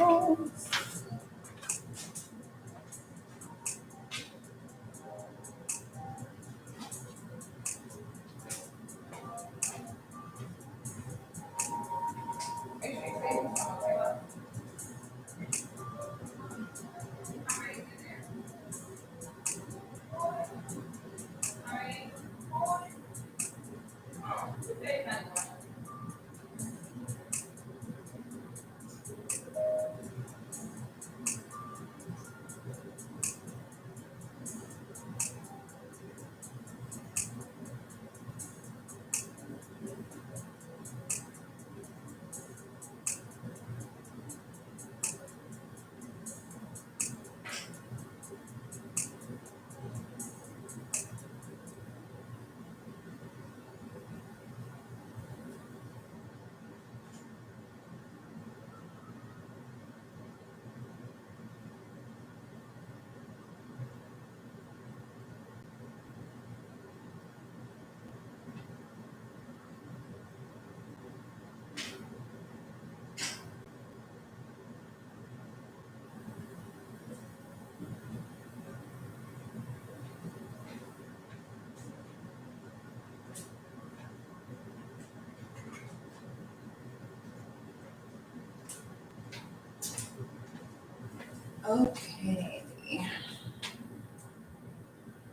headphones. Okay.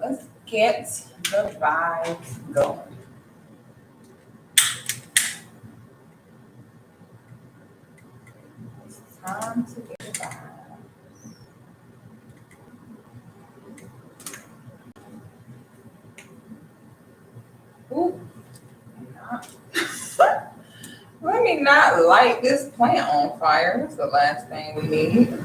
Let's get the vibes going. It's time to get the vibes. Ooh, not- let me not light this plant on fire. That's the last thing we need.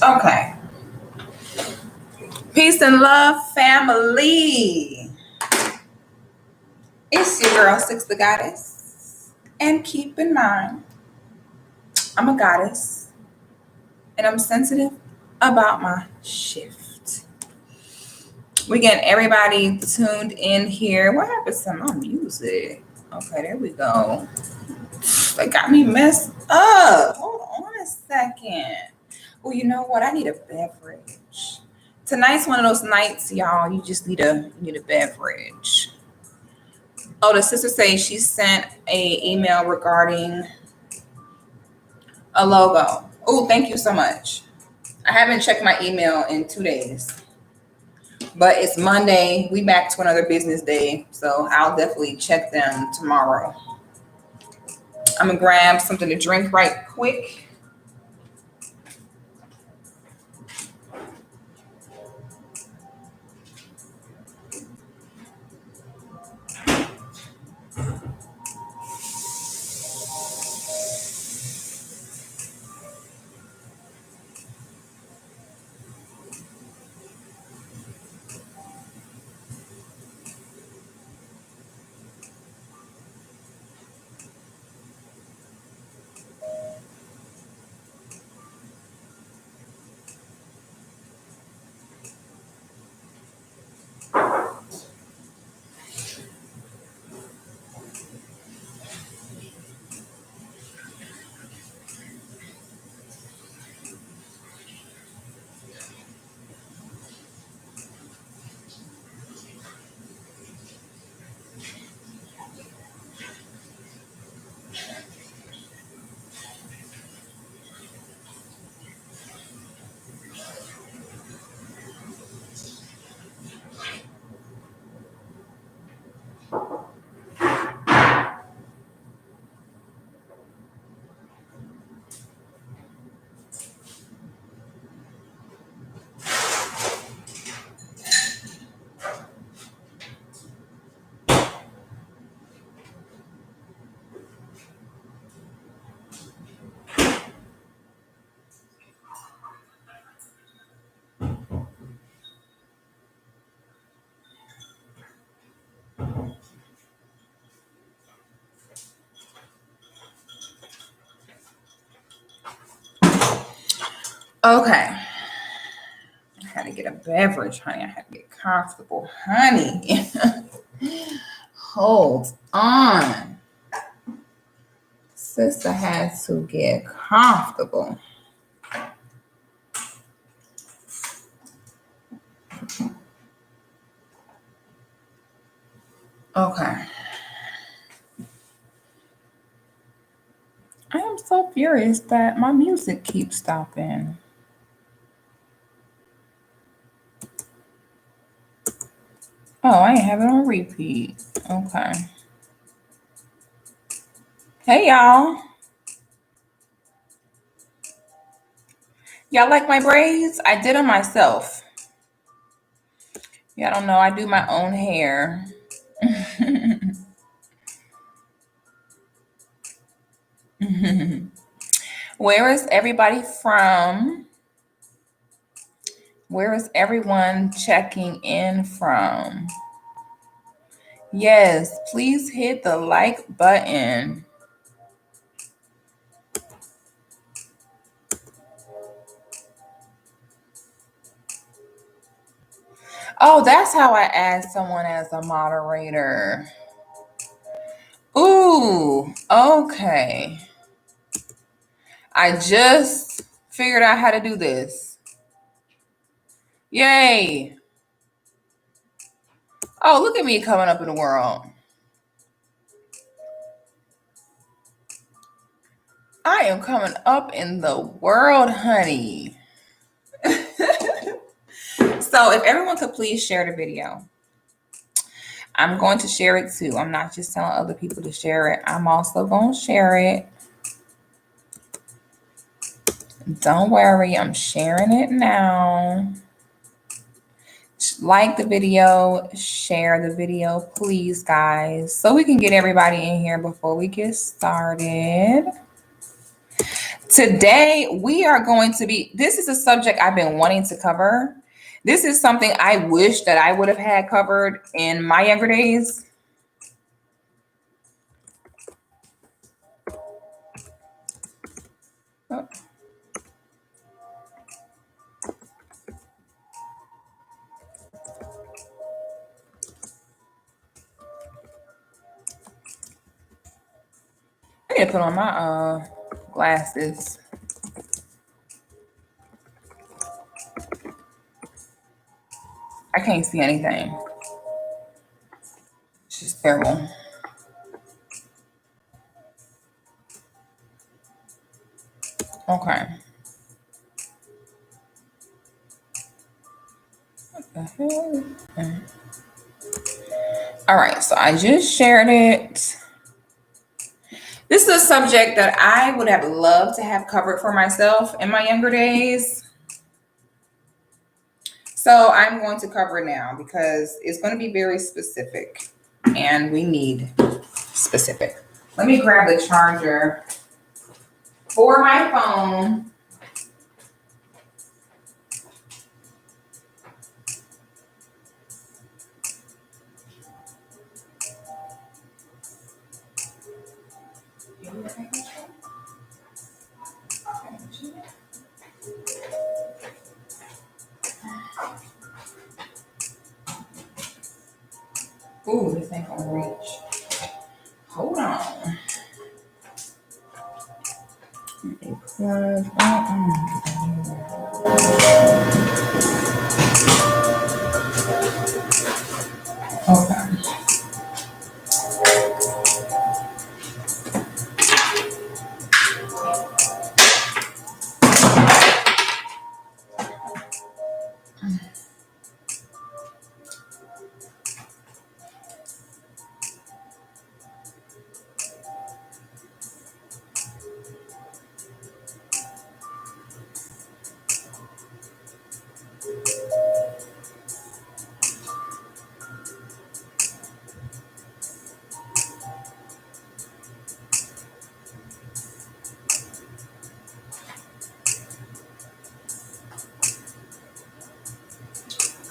Okay. Peace and love, family. It's your girl, Six the Goddess. And keep in mind, I'm a goddess and I'm sensitive about my shift. We getting everybody tuned in here. What happened to my music? Okay, there we go. They got me messed up. Hold on a second. Oh, you know what? I need a beverage. Tonight's one of those nights, y'all. You just need a beverage. Oh, the sister says she sent a email regarding a logo. Oh, thank you so much. I haven't checked my email in 2 days, but it's Monday. We back to another business day, so I'll definitely check them tomorrow. I'm gonna grab something to drink right quick. Okay. I had to get a beverage, honey. I had to get comfortable, honey. Hold on. Sister has to get comfortable. Okay. I am so furious that my music keeps stopping. Oh, I ain't have it on repeat. Okay. Hey, y'all. Y'all like my braids? I did them myself. Y'all don't know I do my own hair. Where is everybody from? Where is everyone checking in from? Yes, please hit the like button. Oh, that's how I add someone as a moderator. Ooh, okay. I just figured out how to do this. Yay. Oh, look at me coming up in the world. I am coming up in the world, honey. So if everyone could please share the video. I'm going to share it too. I'm not just telling other people to share it. I'm also going to share it. Don't worry, I'm sharing it now. Like the video, share the video, please, guys, so we can get everybody in here before we get started. Today, we are going to this is a subject I've been wanting to cover. This is something I wish that I would have had covered in my younger days. Oh. I need to put on my glasses. I can't see anything. It's just terrible. Okay. What the hell? Okay. All right, so I just shared it. This is a subject that I would have loved to have covered for myself in my younger days. So I'm going to cover it now because it's going to be very specific and we need specific. Let me grab the charger for my phone. Ooh, this ain't gonna reach. Hold on. Okay.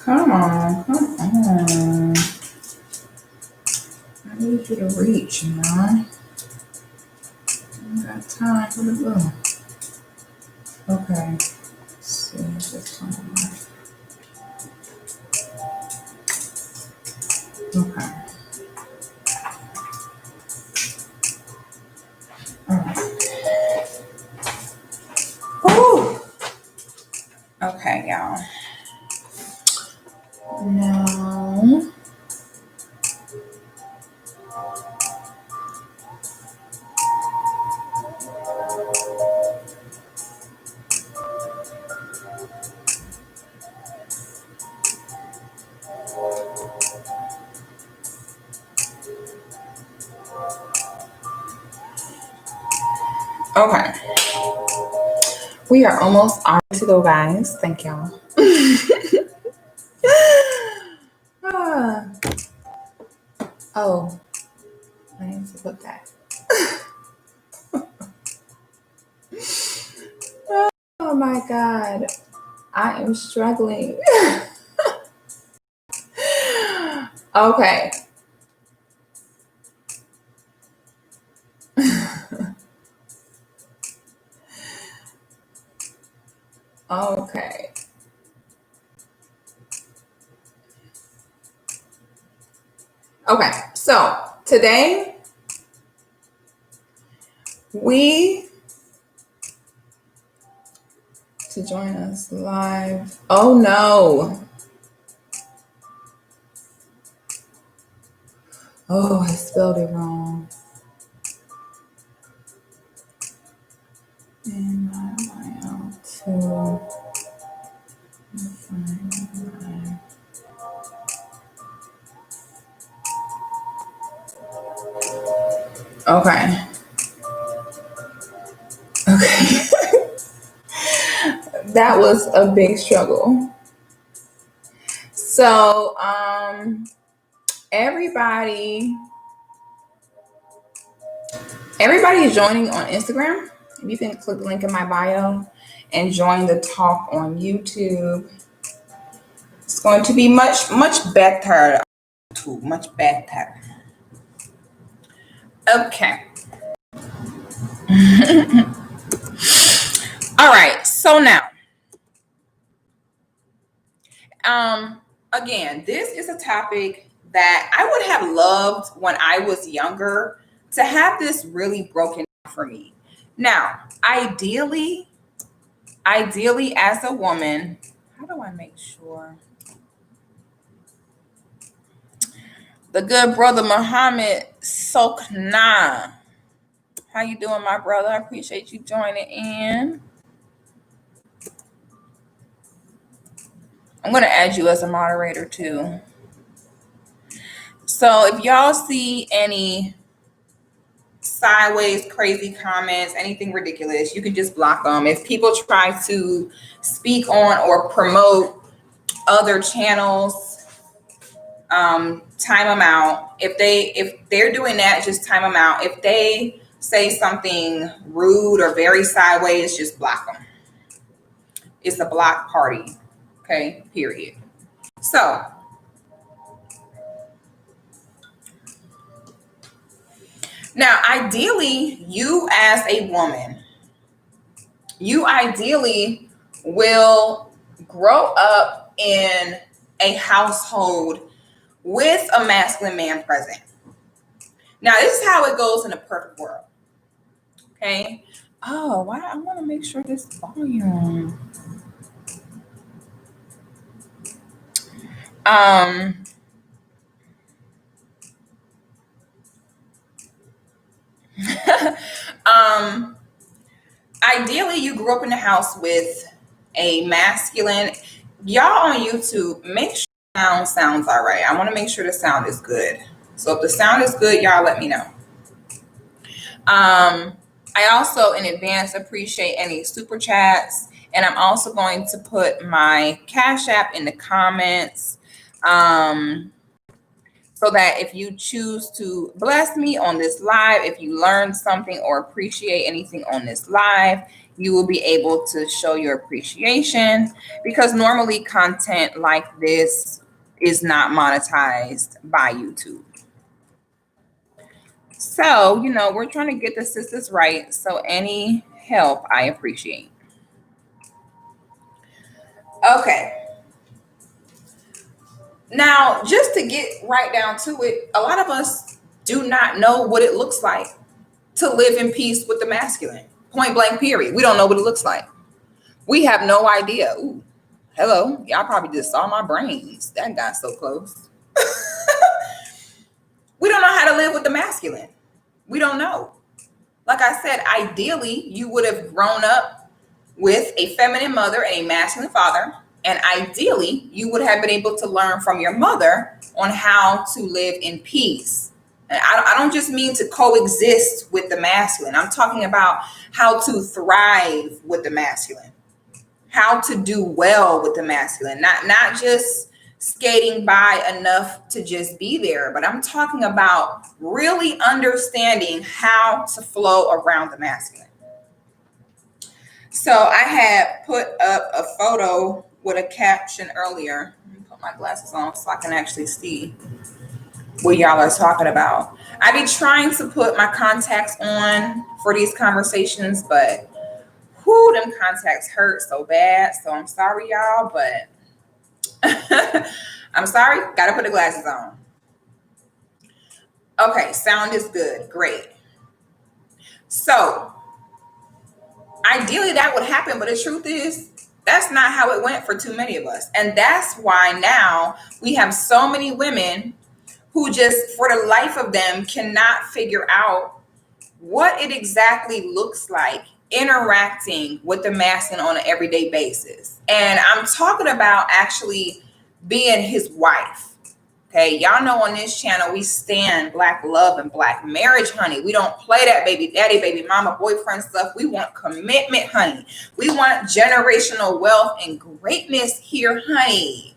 Come on, come on. I need you to reach, you know. I don't got time for the blue. Okay. just okay. All right. Woo! Okay, y'all. Now, okay. We are almost on to go, guys. Thank y'all. Ah. Oh, I need to put that. Oh my God. I am struggling. Okay. Okay. Okay. So today to join us live. Oh no. Oh, I spelled it wrong. And I out to okay. Okay. That was a big struggle. So, everybody is joining on Instagram. If you can click the link in my bio and join the talk on YouTube. It's going to be much better. Much better. Okay. All right. So now, again, this is a topic that I would have loved when I was younger to have this really broken down for me. Now, ideally, as a woman, how do I make sure? The good brother Muhammad Sokna. How you doing, my brother? I appreciate you joining in. I'm going to add you as a moderator too. So if y'all see any sideways crazy comments, anything ridiculous, you can just block them. If people try to speak on or promote other channels, time them out. If they're doing that, just time them out. If they say something rude or very sideways, just block them. It's a block party. Okay, period. So now, ideally, you as a woman, you ideally will grow up in a household with a masculine man present. Now, this is how it goes in a perfect world. Okay. Oh, why? I want to make sure this volume. Ideally, you grew up in a house with a masculine. Y'all on YouTube, make sure the sounds all right. I want to make sure the sound is good. So if the sound is good, y'all let me know. I also in advance appreciate any super chats, and I'm also going to put my Cash App in the comments. So that if you choose to bless me on this live, if you learned something or appreciate anything on this live, you will be able to show your appreciation, because normally content like this is not monetized by YouTube. So, we're trying to get the sisters right. So any help I appreciate. Okay. Now, just to get right down to it, a lot of us do not know what it looks like to live in peace with the masculine. Point blank, period. We don't know what it looks like. We have no idea. Ooh, hello. Y'all probably just saw my brains. That got so close. We don't know how to live with the masculine. We don't know. Like I said, ideally, you would have grown up with a feminine mother and a masculine father. And ideally, you would have been able to learn from your mother on how to live in peace. And I don't just mean to coexist with the masculine. I'm talking about how to thrive with the masculine, how to do well with the masculine, not just skating by enough to just be there, but I'm talking about really understanding how to flow around the masculine. So I had put up a photo with a caption earlier. Let me put my glasses on so I can actually see what y'all are talking about. I be trying to put my contacts on for these conversations, but whoo, them contacts hurt so bad. So I'm sorry, y'all, but I'm sorry. Got to put the glasses on. Okay, sound is good. Great. So ideally that would happen, but the truth is that's not how it went for too many of us. And that's why now we have so many women who just, for the life of them, cannot figure out what it exactly looks like interacting with the masculine on an everyday basis. And I'm talking about actually being his wife. Okay, y'all know on this channel we stand Black love and Black marriage, honey. We don't play that baby daddy, baby mama, boyfriend stuff. We want commitment, honey. We want generational wealth and greatness here, honey.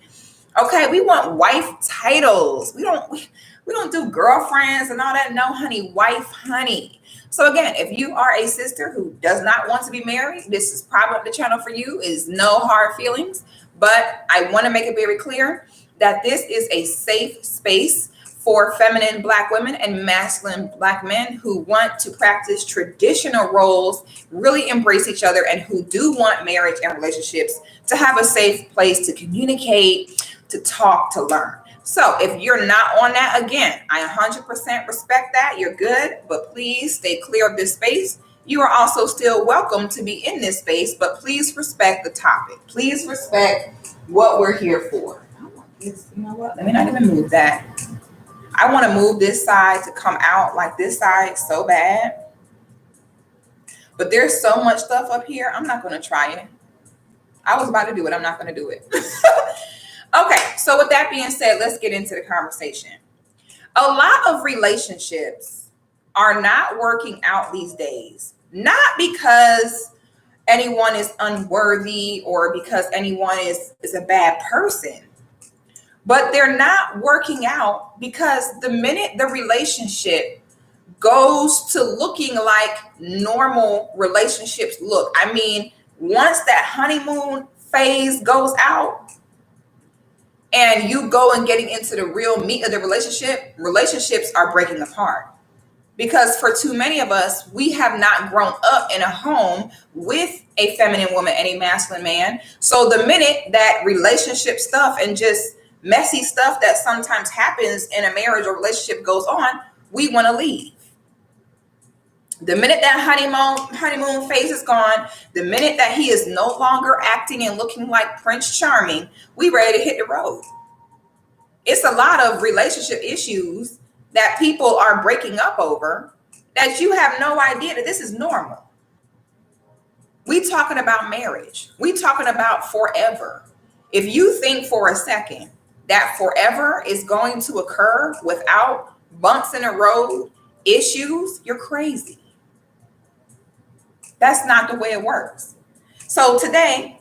Okay, we want wife titles. We don't do girlfriends and all that. No, honey, wife, honey. So again, if you are a sister who does not want to be married, this is probably the channel for you. Is no hard feelings, but I want to make it very clear that this is a safe space for feminine Black women and masculine Black men who want to practice traditional roles, really embrace each other, and who do want marriage and relationships to have a safe place to communicate, to talk, to learn. So if you're not on that, again, I 100% respect that. You're good, but please stay clear of this space. You are also still welcome to be in this space, but please respect the topic. Please respect what we're here for. You know what? Let me not even move that. I want to move this side to come out like this side so bad. But there's so much stuff up here. I'm not going to try it. I was about to do it. I'm not going to do it. Okay. So with that being said, let's get into the conversation. A lot of relationships are not working out these days, not because anyone is unworthy or because anyone is a bad person. But they're not working out because the minute the relationship goes to looking like normal relationships look, I mean, once that honeymoon phase goes out and you go and getting into the real meat of the relationship, relationships are breaking apart. Because for too many of us, we have not grown up in a home with a feminine woman and a masculine man. So the minute that relationship stuff and just messy stuff that sometimes happens in a marriage or relationship goes on, we want to leave. The minute that honeymoon phase is gone, the minute that he is no longer acting and looking like Prince Charming, we ready to hit the road. It's a lot of relationship issues that people are breaking up over that you have no idea that this is normal. We talking about marriage. We talking about forever. If you think for a second that forever is going to occur without bumps in the road, issues, you're crazy. That's not the way it works. So today,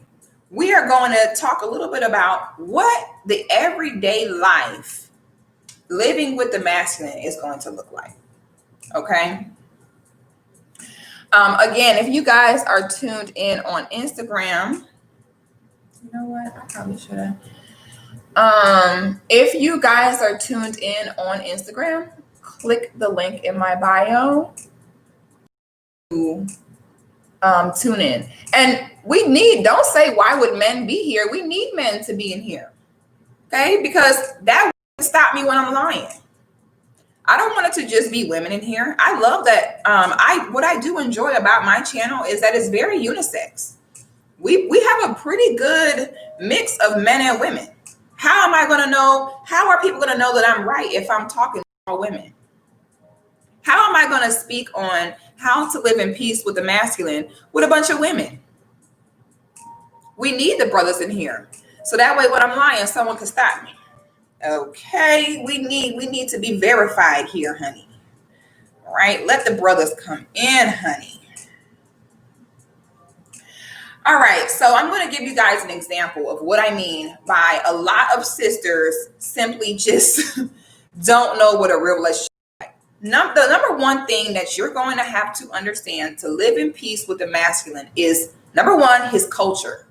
we are going to talk a little bit about what the everyday life living with the masculine is going to look like. Okay. Again, if you guys are tuned in on Instagram, you know what? I probably should have. If you guys are tuned in on Instagram, click the link in my bio to tune in. And don't say, why would men be here? We need men to be in here. Okay? Because that would stop me when I'm lying. I don't want it to just be women in here. I love that. What I do enjoy about my channel is that it's very unisex. We have a pretty good mix of men and women. How am I going to know? How are people going to know that I'm right if I'm talking to all women? How am I going to speak on how to live in peace with the masculine with a bunch of women? We need the brothers in here. So that way when I'm lying, someone can stop me. Okay, we need to be verified here, honey. All right, let the brothers come in, honey. All right, so I'm going to give you guys an example of what I mean by a lot of sisters simply just don't know what a real relationship is like. The number one thing that you're going to have to understand to live in peace with the masculine is, number one, his culture.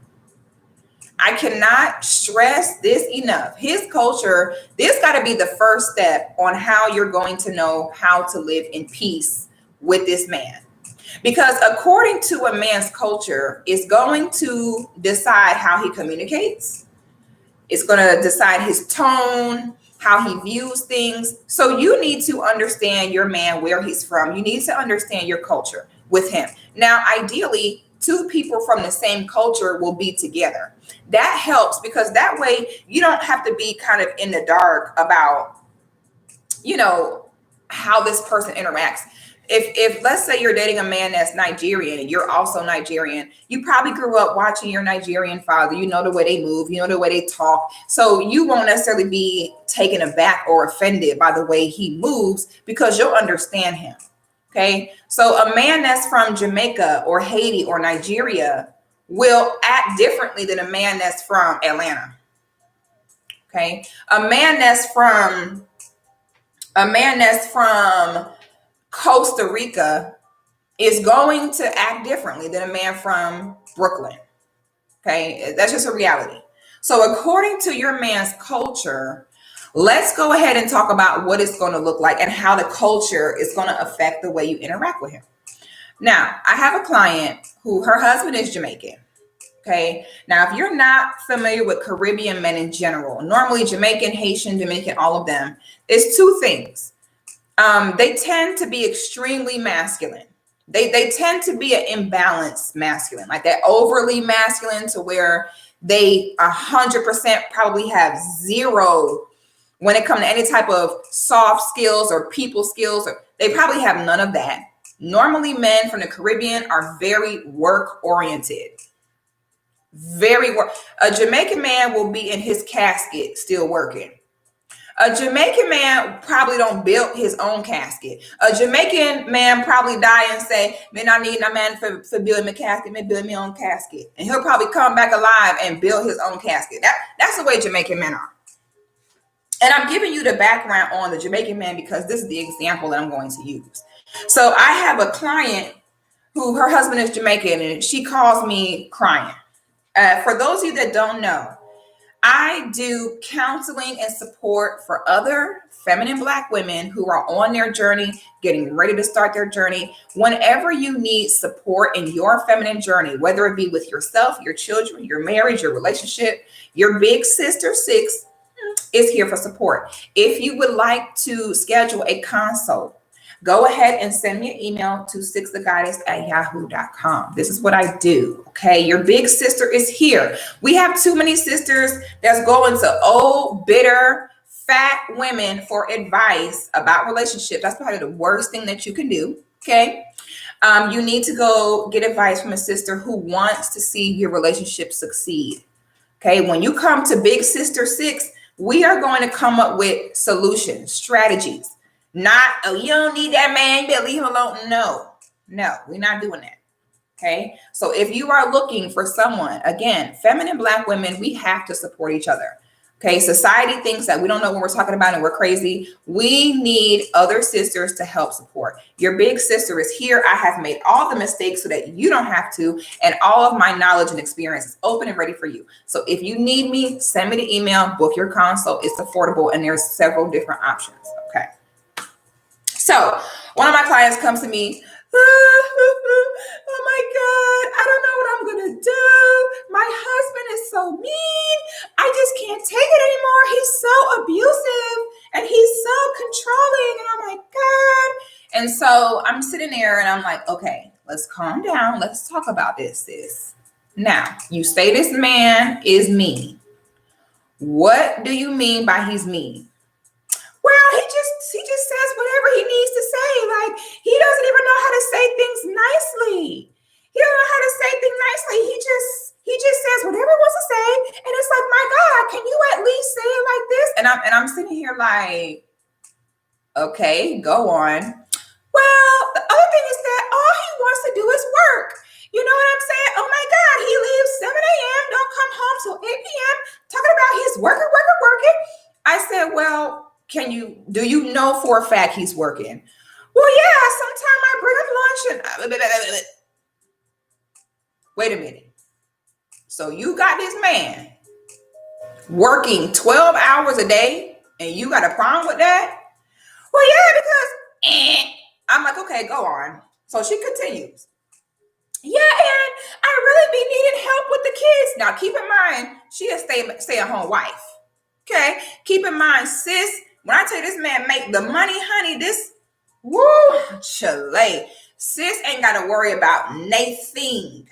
I cannot stress this enough. His culture, this got to be the first step on how you're going to know how to live in peace with this man. Because according to a man's culture, it's going to decide how he communicates. It's going to decide his tone, how he views things. So you need to understand your man, where he's from. You need to understand your culture with him. Now, ideally, two people from the same culture will be together. That helps because that way you don't have to be kind of in the dark about, how this person interacts. If let's say you're dating a man that's Nigerian and you're also Nigerian, you probably grew up watching your Nigerian father. You know the way they move, you know the way they talk. So you won't necessarily be taken aback or offended by the way he moves because you'll understand him. Okay. So a man that's from Jamaica or Haiti or Nigeria will act differently than a man that's from Atlanta. Okay. A man that's from Costa Rica is going to act differently than a man from Brooklyn. Okay. That's just a reality. So according to your man's culture, let's go ahead and talk about what it's going to look like and how the culture is going to affect the way you interact with him. Now, I have a client who her husband is Jamaican. Okay. Now, if you're not familiar with Caribbean men in general, normally Jamaican, Haitian, Dominican, all of them, it's two things. They tend to be extremely masculine. They tend to be an imbalanced masculine, like that overly masculine to where they 100% probably have zero when it comes to any type of soft skills or people skills, or they probably have none of that. Normally, men from the Caribbean are very work oriented. A Jamaican man will be in his casket still working. A Jamaican man probably don't build his own casket. A Jamaican man probably die and say, man, I need a man for building my casket, man, build my own casket. And he'll probably come back alive and build his own casket. That's the way Jamaican men are. And I'm giving you the background on the Jamaican man because this is the example that I'm going to use. So I have a client who her husband is Jamaican and she calls me crying. For those of you that don't know, I do counseling and support for other feminine Black women who are on their journey, getting ready to start their journey. Whenever you need support in your feminine journey, whether it be with yourself, your children, your marriage, your relationship, your big sister 6 is here for support. If you would like to schedule a consult, go ahead and send me an email to 6thegoddess@yahoo.com. This is what I do. Okay. Your big sister is here. We have too many sisters that's going to old, bitter, fat women for advice about relationships. That's probably the worst thing that you can do. Okay. You need to go get advice from a sister who wants to see your relationship succeed. Okay. When you come to big sister 6, we are going to come up with solutions, strategies. Not, oh, you don't need that man, you better leave him alone. No, we're not doing that. Okay. So if you are looking for someone, again, feminine Black women, we have to support each other. Okay. Society thinks that we don't know what we're talking about and we're crazy. We need other sisters to help support. Your big sister is here. I have made all the mistakes so that you don't have to. And all of my knowledge and experience is open and ready for you. So if you need me, send me the email, book your consult. It's affordable. And there's several different options. Okay. So one of my clients comes to me, oh my husband is so mean. I just can't take it anymore. He's so abusive and he's so controlling. And I'm like, God. And so I'm sitting there and I'm like, okay, let's calm down. Let's talk about this, sis. Now, you say this man is mean. What do you mean by he's mean? Well, he just says whatever he needs to say. Like, he doesn't even know how to say things nicely. He doesn't know how to say things nicely. He just says whatever he wants to say. And it's like, my God, can you at least say it like this? And I'm sitting here like, okay, go on. Well, the other thing is that all he wants to do is work. You know what I'm saying? Oh my God, he leaves 7 a.m., don't come home till 8 p.m. talking about his working. I said, well, do you know for a fact he's working? Well, yeah, sometimes I bring him lunch and wait a minute. So you got this man working 12 hours a day and you got a problem with that? Well, yeah, because I'm like, okay, go on. So she continues. Yeah, and I really be needing help with the kids. Now, keep in mind, she is stay-at-home wife. Okay? Keep in mind, sis, when I tell you this man make the money, honey, this, woo, chale. Sis ain't got to worry about nothing.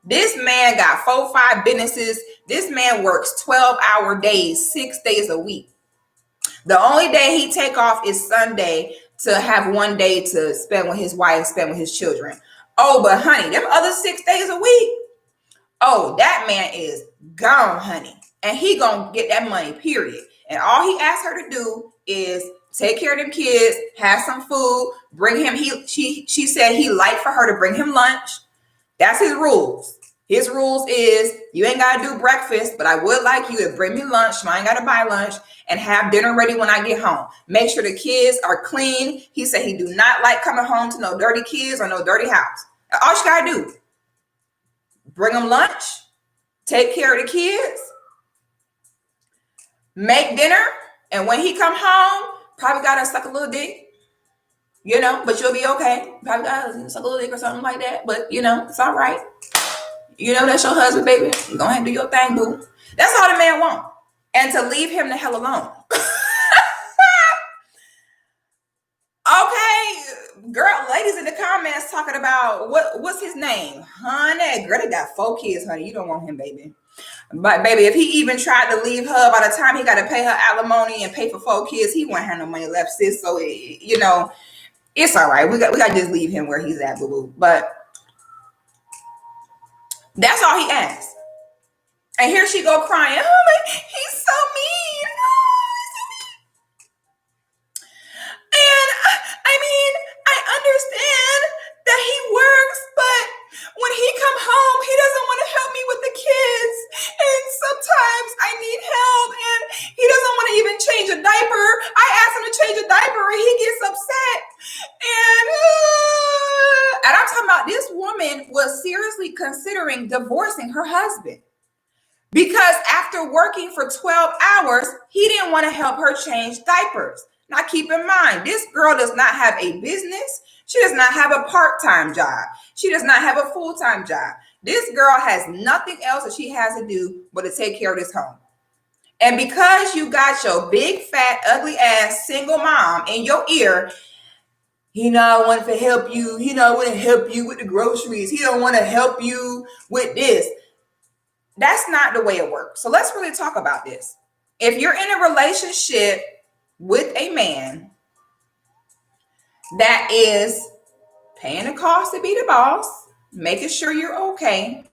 This man got 4-5 businesses. This man works 12-hour days, 6 days a week. The only day he take off is Sunday to have one day to spend with his wife, spend with his children. Oh, but honey, them other 6 days a week, oh, that man is gone, honey. And he gonna get that money, period. And all he asked her to do is take care of them kids, have some food, bring him, she said he liked for her to bring him lunch. That's his rules. His rules is you ain't gotta do breakfast, but I would like you to bring me lunch. So I ain't gotta buy lunch and have dinner ready when I get home. Make sure the kids are clean. He said he do not like coming home to no dirty kids or no dirty house. All you gotta do, bring them lunch, take care of the kids, make dinner, and when he come home, probably gotta suck a little dick, you know, but you'll be okay. Probably gotta suck a little dick or something like that, but you know, it's all right. You know, that's your husband, baby. Go ahead and do your thing, boo. That's all the man wants. And to leave him the hell alone. Okay, girl, ladies in the comments talking about what's his name? Honey, girl, they got 4 kids, honey. You don't want him, baby. But baby, if he even tried to leave her, by the time he got to pay her alimony and pay for 4 kids, he won't have no money left, sis. So you know, it's all right. We got to just leave him where he's at, boo boo. But that's all he asked. And here she go crying. Oh my, he's so mean. And I mean, I understand that he works, but when he come home, he doesn't want to help me with the kids. And sometimes I need help and he doesn't want to even change a diaper. I ask him to change a diaper and he gets upset. And I'm talking about this woman was seriously considering divorcing her husband. Because after working for 12 hours, he didn't want to help her change diapers. Now, keep in mind, this girl does not have a business. She does not have a part-time job. She does not have a full-time job. This girl has nothing else that she has to do but to take care of this home. And because you got your big, fat, ugly ass single mom in your ear, he not want to help you. He not want to help you with the groceries. He don't want to help you with this. That's not the way it works. So let's really talk about this. If you're in a relationship with a man that is paying the cost to be the boss, making sure you're okay,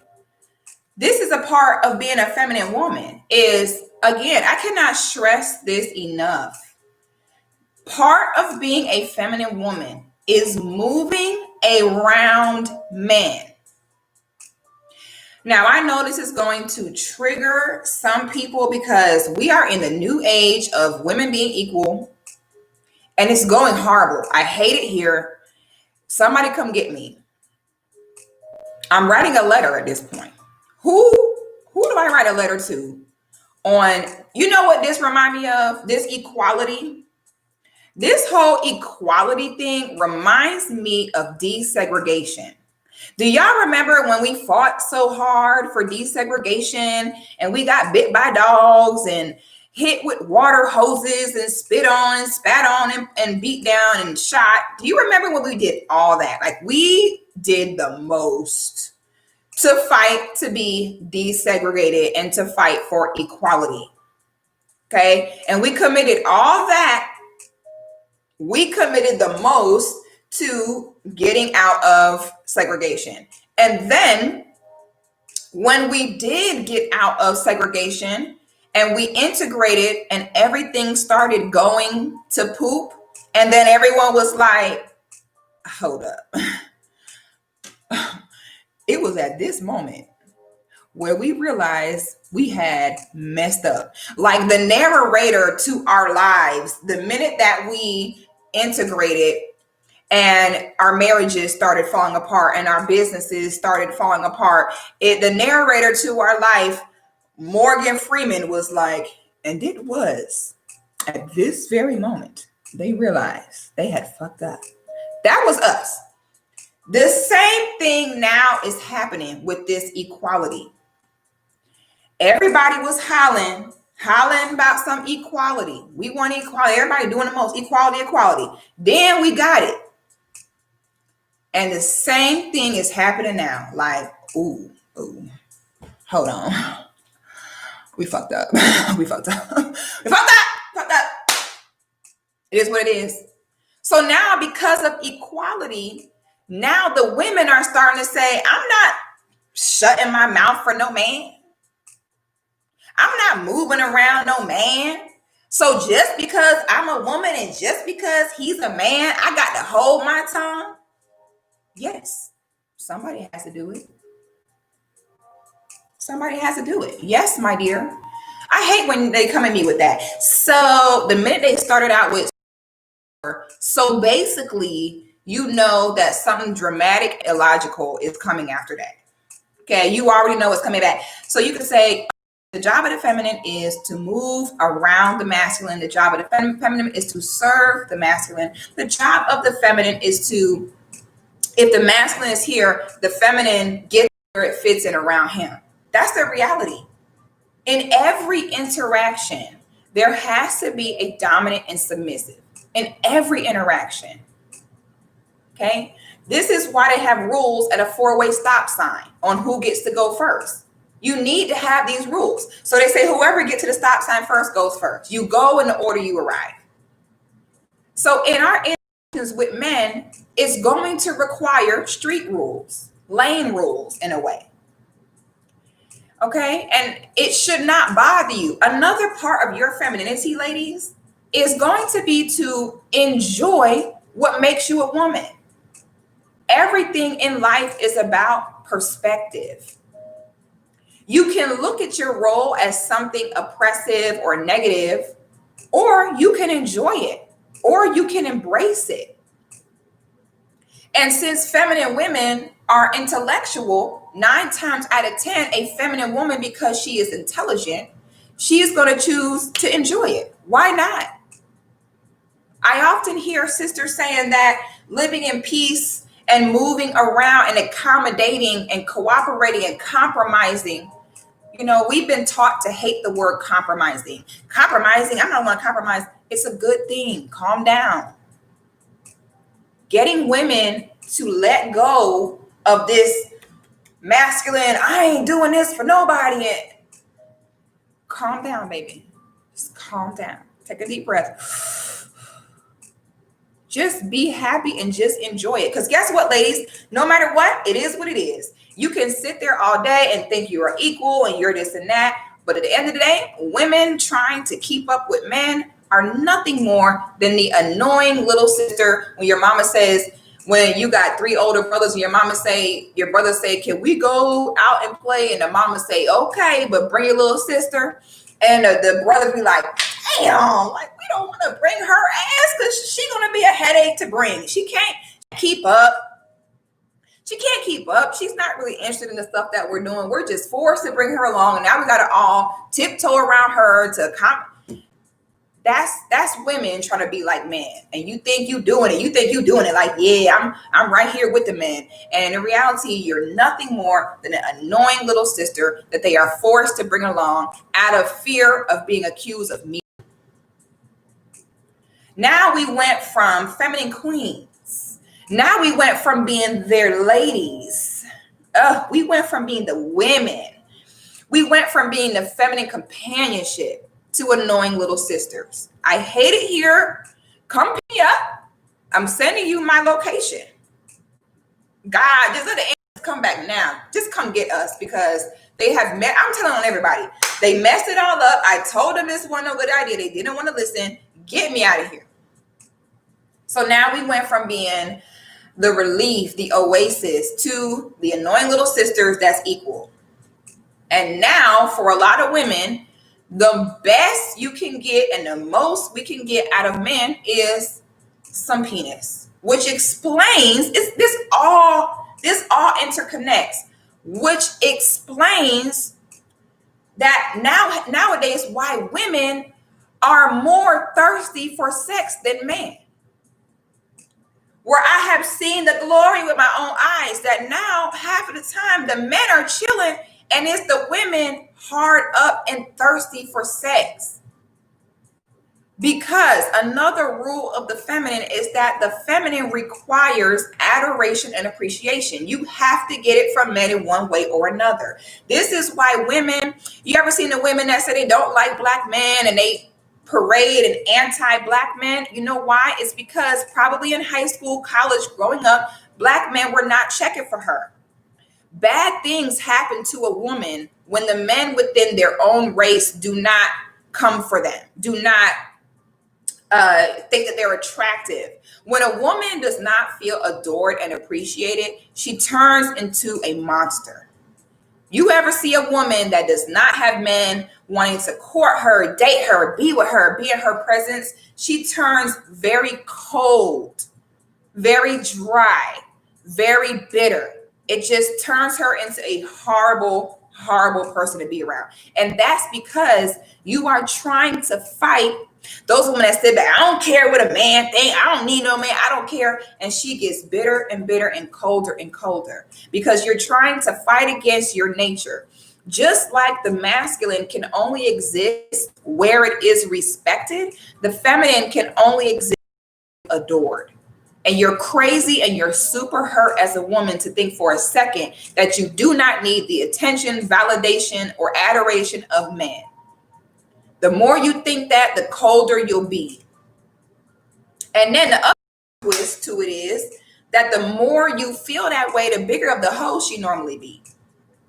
this is a part of being a feminine woman. Is, again, I cannot stress this enough. Part of being a feminine woman is moving around men. Now, I know this is going to trigger some people because we are in the new age of women being equal, and it's going horrible. I hate it here. Somebody come get me. I'm writing a letter at this point. Who do I write a letter to on, you know what this remind me of? This equality. This whole equality thing reminds me of desegregation. Do y'all remember when we fought so hard for desegregation and we got bit by dogs and hit with water hoses and spit on and spat on and beat down and shot? Do you remember when we did all that? Like, we did the most to fight to be desegregated and to fight for equality. Okay. And we committed all that. We committed the most to getting out of segregation. And then when we did get out of segregation and we integrated and everything started going to poop, and then everyone was like, hold up. It was at this moment where we realized we had messed up. Like the narrator to our lives, the minute that we integrated and our marriages started falling apart and our businesses started falling apart, the narrator to our life, Morgan Freeman, was like, and it was at this very moment they realized they had fucked up. That was us. The same thing now is happening with this equality. Everybody was hollering about some equality. We want equality. Everybody doing the most equality. Then we got it. And the same thing is happening now. Like, ooh, hold on. We fucked up. We fucked up. It is what it is. So now, because of equality, now the women are starting to say, I'm not shutting my mouth for no man. I'm not moving around no man. So just because I'm a woman and just because he's a man, I got to hold my tongue? Yes, somebody has to do it. Somebody has to do it. Yes, my dear. I hate when they come at me with that. So the minute they started out with, so basically, you know that something dramatic, illogical is coming after that. Okay, you already know what's coming back. So you can say, the job of the feminine is to move around the masculine. The job of the feminine is to serve the masculine. The job of the feminine is to, if the masculine is here, the feminine gets where it fits in around him. That's the reality. In every interaction, there has to be a dominant and submissive. In every interaction. Okay? This is why they have rules at a four-way stop sign on who gets to go first. You need to have these rules. So they say whoever gets to the stop sign first goes first. You go in the order you arrive. So in our interactions with men, it's going to require street rules, lane rules in a way. Okay? And it should not bother you. Another part of your femininity, ladies, is going to be to enjoy what makes you a woman. Everything in life is about perspective. You can look at your role as something oppressive or negative, or you can enjoy it, or you can embrace it. And since feminine women are intellectual, 9 times out of 10, a feminine woman, because she is intelligent, she is going to choose to enjoy it. Why not? I often hear sisters saying that living in peace and moving around and accommodating and cooperating and compromising, you know, we've been taught to hate the word compromising. Compromising, I'm not going to compromise. It's a good thing. Calm down. Getting women to let go of this masculine, I ain't doing this for nobody. Calm down, baby. Just calm down. Take a deep breath. Just be happy and just enjoy it. Because guess what, ladies? No matter what, it is what it is. You can sit there all day and think you are equal and you're this and that. But at the end of the day, women trying to keep up with men are nothing more than the annoying little sister when your mama says, when you got 3 older brothers and your brother say, can we go out and play? And the mama say, okay, but bring your little sister. And the brother be like, damn, like we don't want to bring her ass because she's going to be a headache to bring. She can't keep up. She's not really interested in the stuff that we're doing. We're just forced to bring her along. And now we got to all tiptoe around her to come. That's women trying to be like men, and you think you doing it. You think you doing it like, yeah, I'm right here with the men. And in reality, you're nothing more than an annoying little sister that they are forced to bring along out of fear of being accused of me. Now we went from feminine queens. Now we went from being their ladies. We went from being the women. We went from being the feminine companionship to annoying little sisters. I hate it here. Come pick me up. I'm sending you my location. God, just let the angels come back now. Just come get us, because they have met. I'm telling on everybody. They messed it all up. I told them this wasn't a good idea. They didn't want to listen. Get me out of here. So now we went from being the relief, the oasis, to the annoying little sisters that's equal. And now for a lot of women, the best you can get and the most we can get out of men is some penis, which explains this all interconnects, which explains that nowadays why women are more thirsty for sex than men. Where I have seen the glory with my own eyes, that now half of the time the men are chilling and it's the women hard up and thirsty for sex. Because another rule of the feminine is that the feminine requires adoration and appreciation. You have to get it from men in one way or another. This is why women, you ever seen the women that say they don't like black men and they parade and anti-black men? You know why? It's because probably in high school, college, growing up, black men were not checking for her. Bad things happen to a woman when the men within their own race do not come for them, do not think that they're attractive. When a woman does not feel adored and appreciated, she turns into a monster. You ever see a woman that does not have men wanting to court her, date her, be with her, be in her presence? She turns very cold, very dry, very bitter. It just turns her into a horrible, horrible person to be around. And that's because you are trying to fight those women that said that I don't care what a man think, I don't need no man, I don't care. And she gets bitter and bitter and colder because you're trying to fight against your nature. Just like the masculine can only exist where it is respected, the feminine can only exist adored. And you're crazy and you're super hurt as a woman to think for a second that you do not need the attention, validation, or adoration of men. The more you think that, the colder you'll be. And then the other twist to it is that the more you feel that way, the bigger of the hoe she normally be.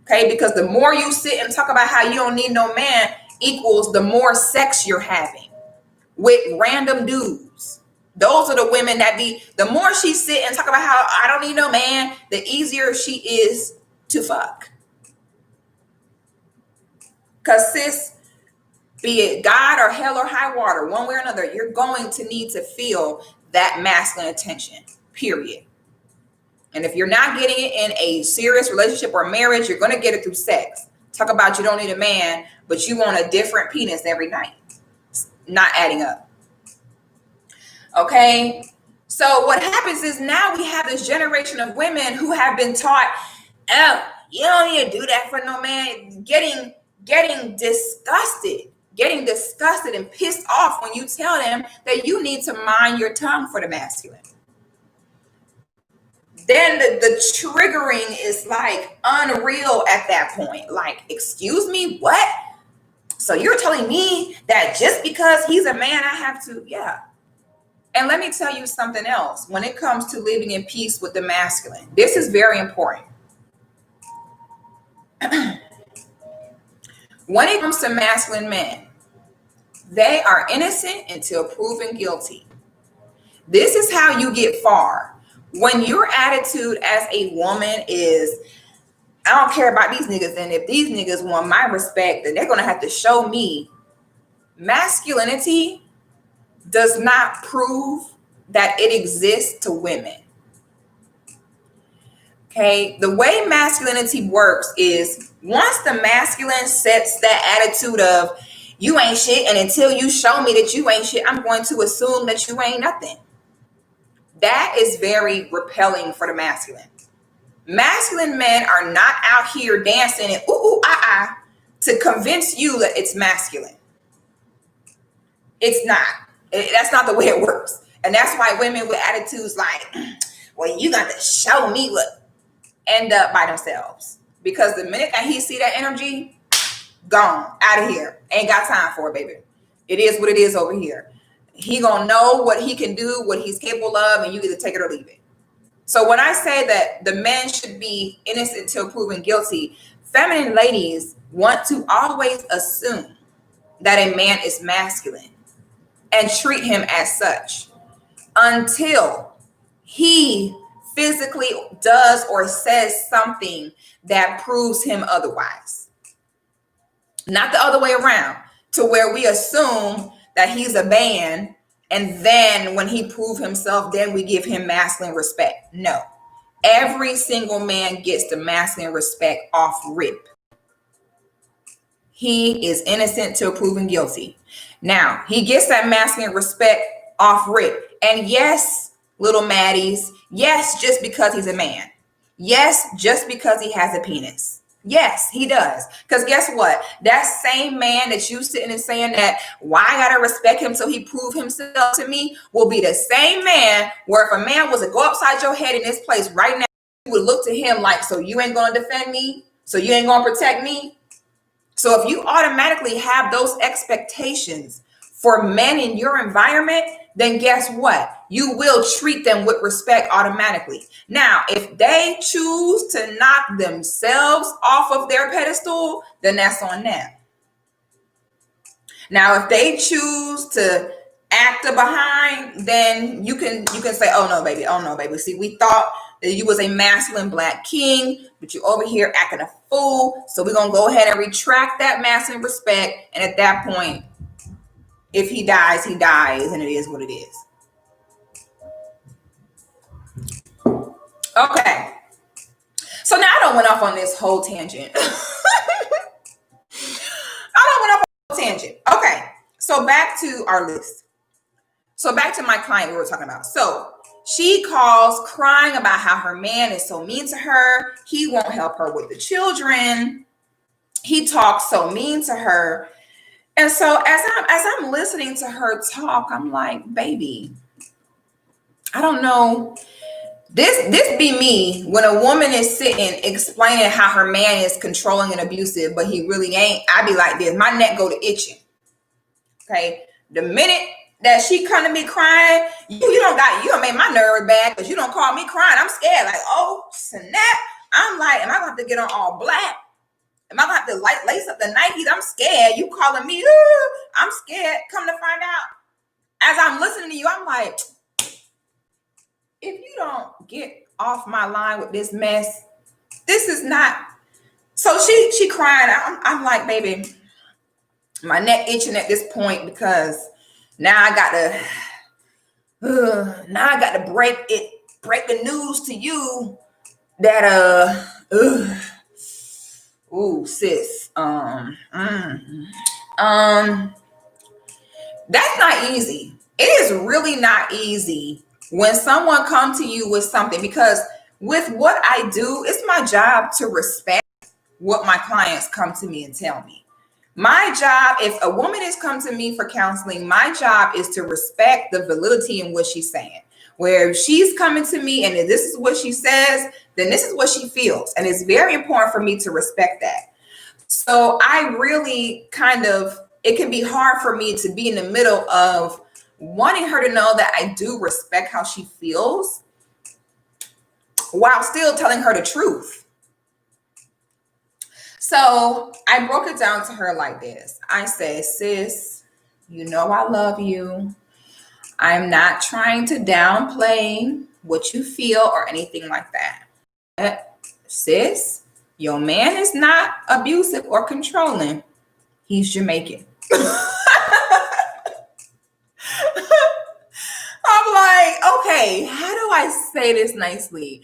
Okay, because the more you sit and talk about how you don't need no man equals the more sex you're having with random dudes. Those are the women that be, the more she sit and talk about how I don't need no man, the easier she is to fuck. Because sis, be it God or hell or high water, one way or another, you're going to need to feel that masculine attention, period. And if you're not getting it in a serious relationship or marriage, you're going to get it through sex. Talk about you don't need a man, but you want a different penis every night. It's not adding up. Okay, so what happens is now we have this generation of women who have been taught, oh, you don't need to do that for no man, getting disgusted and pissed off when you tell them that you need to mind your tongue for the masculine. Then the triggering is like unreal at that point. Like, excuse me, what? So you're telling me that just because he's a man, I have to, yeah. And let me tell you something else. When it comes to living in peace with the masculine, this is very important. When it comes to masculine men, they are innocent until proven guilty. This is how you get far. When your attitude as a woman is, I don't care about these niggas, and if these niggas want my respect, then they're going to have to show me. Masculinity does not prove that it exists to women. Okay, the way masculinity works is once the masculine sets that attitude of, You ain't shit, and until you show me that you ain't shit, I'm going to assume that you ain't nothing. That is very repelling for the masculine. Masculine men are not out here dancing and ooh, to convince you that it's masculine. It's not. That's not the way it works. And that's why women with attitudes like, well, you got to show me what, end up by themselves. Because the minute that he see that energy, gone, out of here. Ain't got time for it, baby. It is what it is over here. He gonna know what he can do, what he's capable of, and you either take it or leave it. So when I say that the men should be innocent till proven guilty, feminine ladies want to always assume that a man is masculine and treat him as such until he physically does or says something that proves him otherwise. Not the other way around, to where we assume that he's a man, and then when he proves himself, then we give him masculine respect. No. Every single man gets the masculine respect off rip. He is innocent till proven guilty. Now, he gets that masculine respect off rip. And yes, little Maddies, yes, just because he's a man. Yes, just because he has a penis. Yes, he does. Because guess what? That same man that you sitting and saying that, why I gotta respect him till he prove himself to me, will be the same man where if a man was to go upside your head in this place right now, you would look to him like, so you ain't gonna defend me? So you ain't gonna protect me? So if you automatically have those expectations for men in your environment, then guess what? You will treat them with respect automatically. Now, if they choose to knock themselves off of their pedestal, then that's on them. Now, if they choose to act behind, then you can say, oh no, baby. See, we thought that you was a masculine black king, but you over here acting a fool. So we're gonna go ahead and retract that masculine respect. And at that point, if he dies, he dies, and it is what it is. Okay. So now I don't went off on this whole tangent. Okay. So back to our list. So back to my client we were talking about. So she calls crying about how her man is so mean to her. He won't help her with the children. He talks so mean to her. And so as I'm listening to her talk, I'm like, baby, I don't know. This be me when a woman is sitting explaining how her man is controlling and abusive, but he really ain't. I be like this. My neck go to itching. Okay. The minute that she come to me crying, you don't make my nerves bad because you don't call me crying. I'm scared. Like, oh, snap. I'm like, am I gonna have to get on all black? Am I gonna have to lace up the Nikes? I'm scared. You calling me? I'm scared. Come to find out, as I'm listening to you, I'm like, if you don't get off my line with this mess, this is not. So she crying. I'm like, baby, my neck itching at this point because now I got to break the news to you that sis, that's not easy. It is really not easy when someone comes to you with something, because with what I do, it's my job to respect what my clients come to me and tell me. My job, if a woman has come to me for counseling, my job is to respect the validity in what she's saying. Where if she's coming to me and this is what she says, then this is what she feels. And it's very important for me to respect that. So I really it can be hard for me to be in the middle of wanting her to know that I do respect how she feels while still telling her the truth. So I broke it down to her like this. I said, sis, you know I love you. I'm not trying to downplay what you feel or anything like that. But sis, your man is not abusive or controlling. He's Jamaican. I'm like, okay, how do I say this nicely?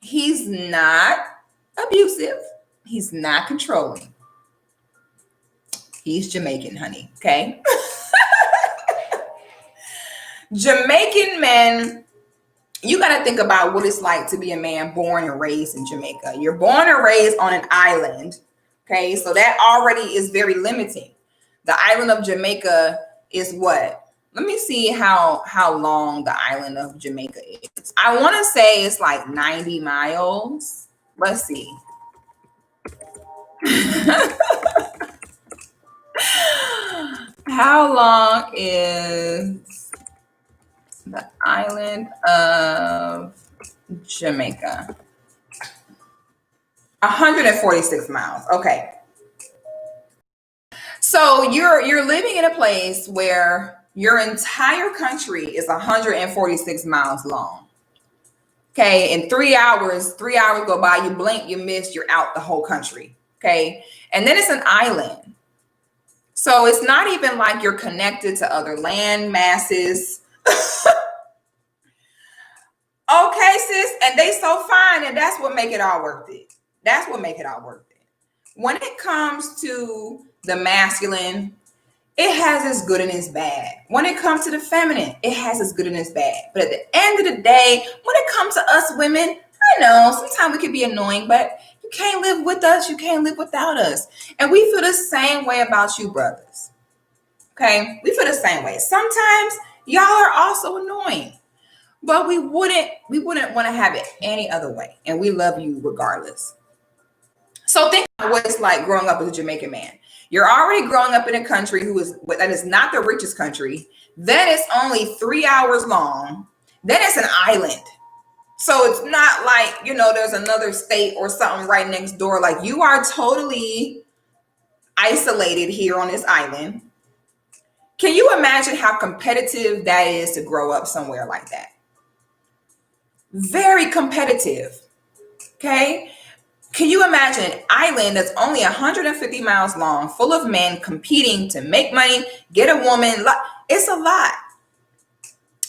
He's not abusive. He's not controlling. He's Jamaican, honey. Okay. Jamaican men, you got to think about what it's like to be a man born and raised in Jamaica. You're born and raised on an island. Okay. So that already is very limiting. The island of Jamaica is what? Let me see how long the island of Jamaica is. I want to say it's like 90 miles. Let's see. How long is the island of Jamaica? 146 miles. Okay. So you're living in a place where your entire country is 146 miles long. Okay, in 3 hours go by, you blink, you miss, you're out the whole country. Okay, and then it's an island. So it's not even like you're connected to other land masses. Okay, sis, and they so fine, and that's what make it all worth it. That's what make it all worth it. When it comes to the masculine, it has its good and its bad. When it comes to the feminine, it has its good and its bad. But at the end of the day, when it comes to us women, I know sometimes we can be annoying, but you can't live with us, you can't live without us. And we feel the same way about you brothers. Okay, we feel the same way. Sometimes y'all are also annoying, but we wouldn't want to have it any other way. And we love you regardless. So think about what it's like growing up as a Jamaican man. You're already growing up in a country that is not the richest country. Then it's only 3 hours long. Then it's an island. So it's not like, there's another state or something right next door. Like, you are totally isolated here on this island. Can you imagine how competitive that is to grow up somewhere like that? Very competitive. Okay. Can you imagine an island that's only 150 miles long, full of men competing to make money, get a woman? It's a lot.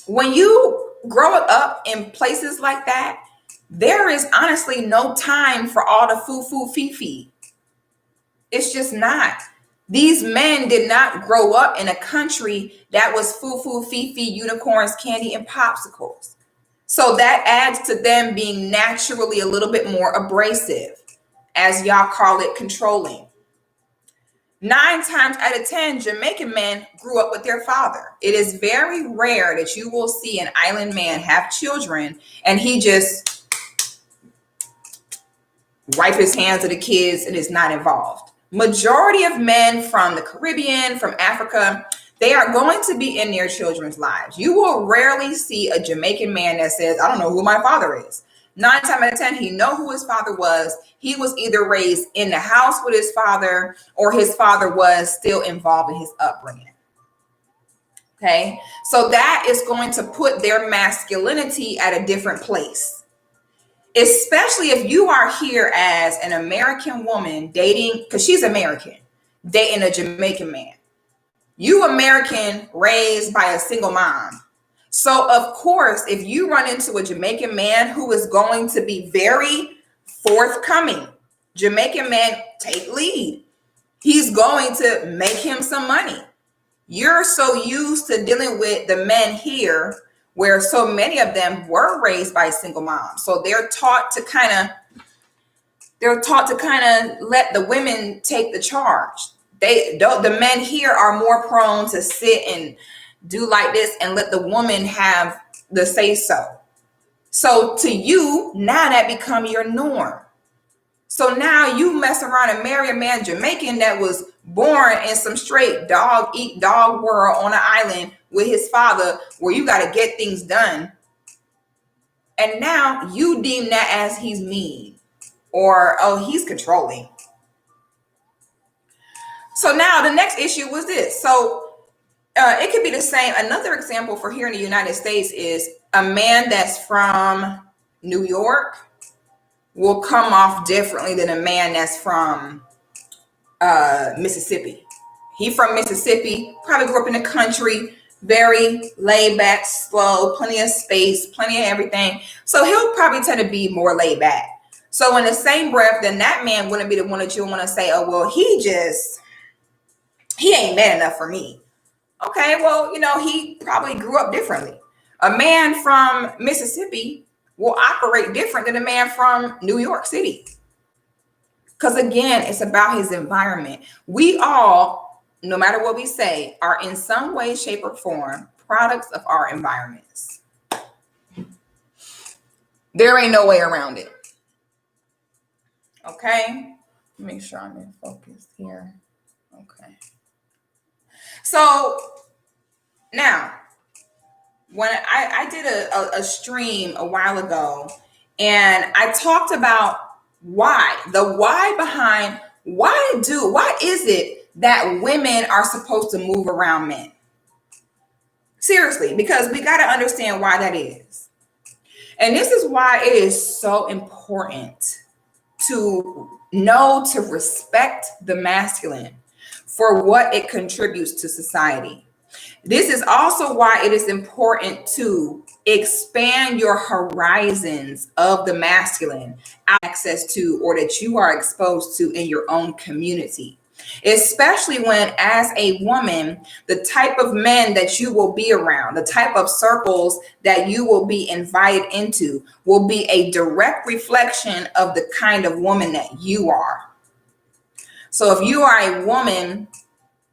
When you grow up in places like that, there is honestly no time for all the foo-foo fee-fee. It's just not. These men did not grow up in a country that was foo-foo fee-fee, unicorns, candy, and popsicles. So that adds to them being naturally a little bit more abrasive, as y'all call it, controlling. 9 times out of 10, Jamaican men grew up with their father. It is very rare that you will see an island man have children and he just wipe his hands of the kids and is not involved. Majority of men from the Caribbean, from Africa, they are going to be in their children's lives. You will rarely see a Jamaican man that says, I don't know who my father is. 9 times out of 10, he know who his father was. He was either raised in the house with his father or his father was still involved in his upbringing. Okay, so that is going to put their masculinity at a different place. Especially if you are here as an American woman dating, because she's American, dating a Jamaican man. You American, raised by a single mom. So of course, if you run into a Jamaican man who is going to be very forthcoming, Jamaican men take lead. He's going to make him some money. You're so used to dealing with the men here where so many of them were raised by single moms. So they're taught to kind of let the women take the charge. The men here are more prone to sit and do like this and let the woman have the say so. So to you, now that become your norm. So now you mess around and marry a man Jamaican that was born in some straight dog eat dog world on an island with his father where you got to get things done. And now you deem that as he's mean or, oh, he's controlling. So now the next issue was this. So it could be the same. Another example for here in the United States is a man that's from New York will come off differently than a man that's from Mississippi. He from Mississippi, probably grew up in the country, very laid back, slow, plenty of space, plenty of everything. So he'll probably tend to be more laid back. So in the same breath, then that man wouldn't be the one that you want to say, oh, well, he just He ain't man enough for me. Okay, well, he probably grew up differently. A man from Mississippi will operate different than a man from New York City. Because again, it's about his environment. We all, no matter what we say, are in some way, shape, or form products of our environments. There ain't no way around it. Okay? Make sure I'm in focus here. Okay. So now, when I did a stream a while ago, and I talked about the why behind why is it that women are supposed to move around men? Seriously, because we got to understand why that is. And this is why it is so important to know to respect the masculine for what it contributes to society. This is also why it is important to expand your horizons of the masculine access to or that you are exposed to in your own community. Especially when, as a woman, the type of men that you will be around, the type of circles that you will be invited into, will be a direct reflection of the kind of woman that you are. So if you are a woman,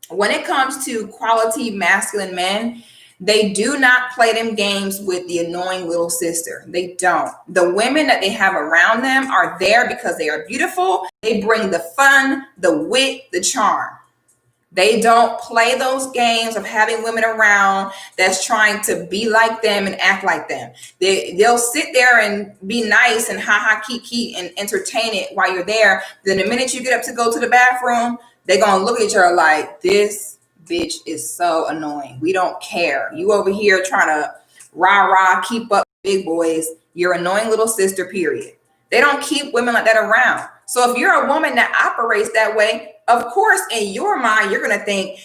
when it comes to quality masculine men, they do not play them games with the annoying little sister. They don't. The women that they have around them are there because they are beautiful. They bring the fun, the wit, the charm. They don't play those games of having women around that's trying to be like them and act like them. They'll sit there and be nice and ha kiki and entertain it while you're there. Then the minute you get up to go to the bathroom, they're going to look at each other like, this bitch is so annoying. We don't care. You over here trying to rah, keep up big boys. You're annoying little sister, period. They don't keep women like that around. So if you're a woman that operates that way, of course, in your mind, you're going to think,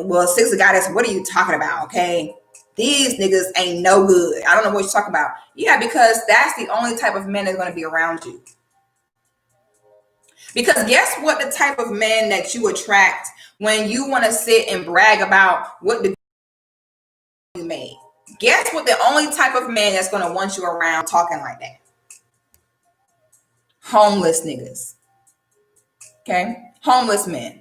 well, Six of Goddess, what are you talking about? Okay. These niggas ain't no good. I don't know what you're talking about. Yeah, because that's the only type of men that's going to be around you. Because guess what the type of men that you attract when you want to sit and brag about what the you made? Guess what the only type of man that's going to want you around talking like that? Homeless niggas. Okay? Homeless men.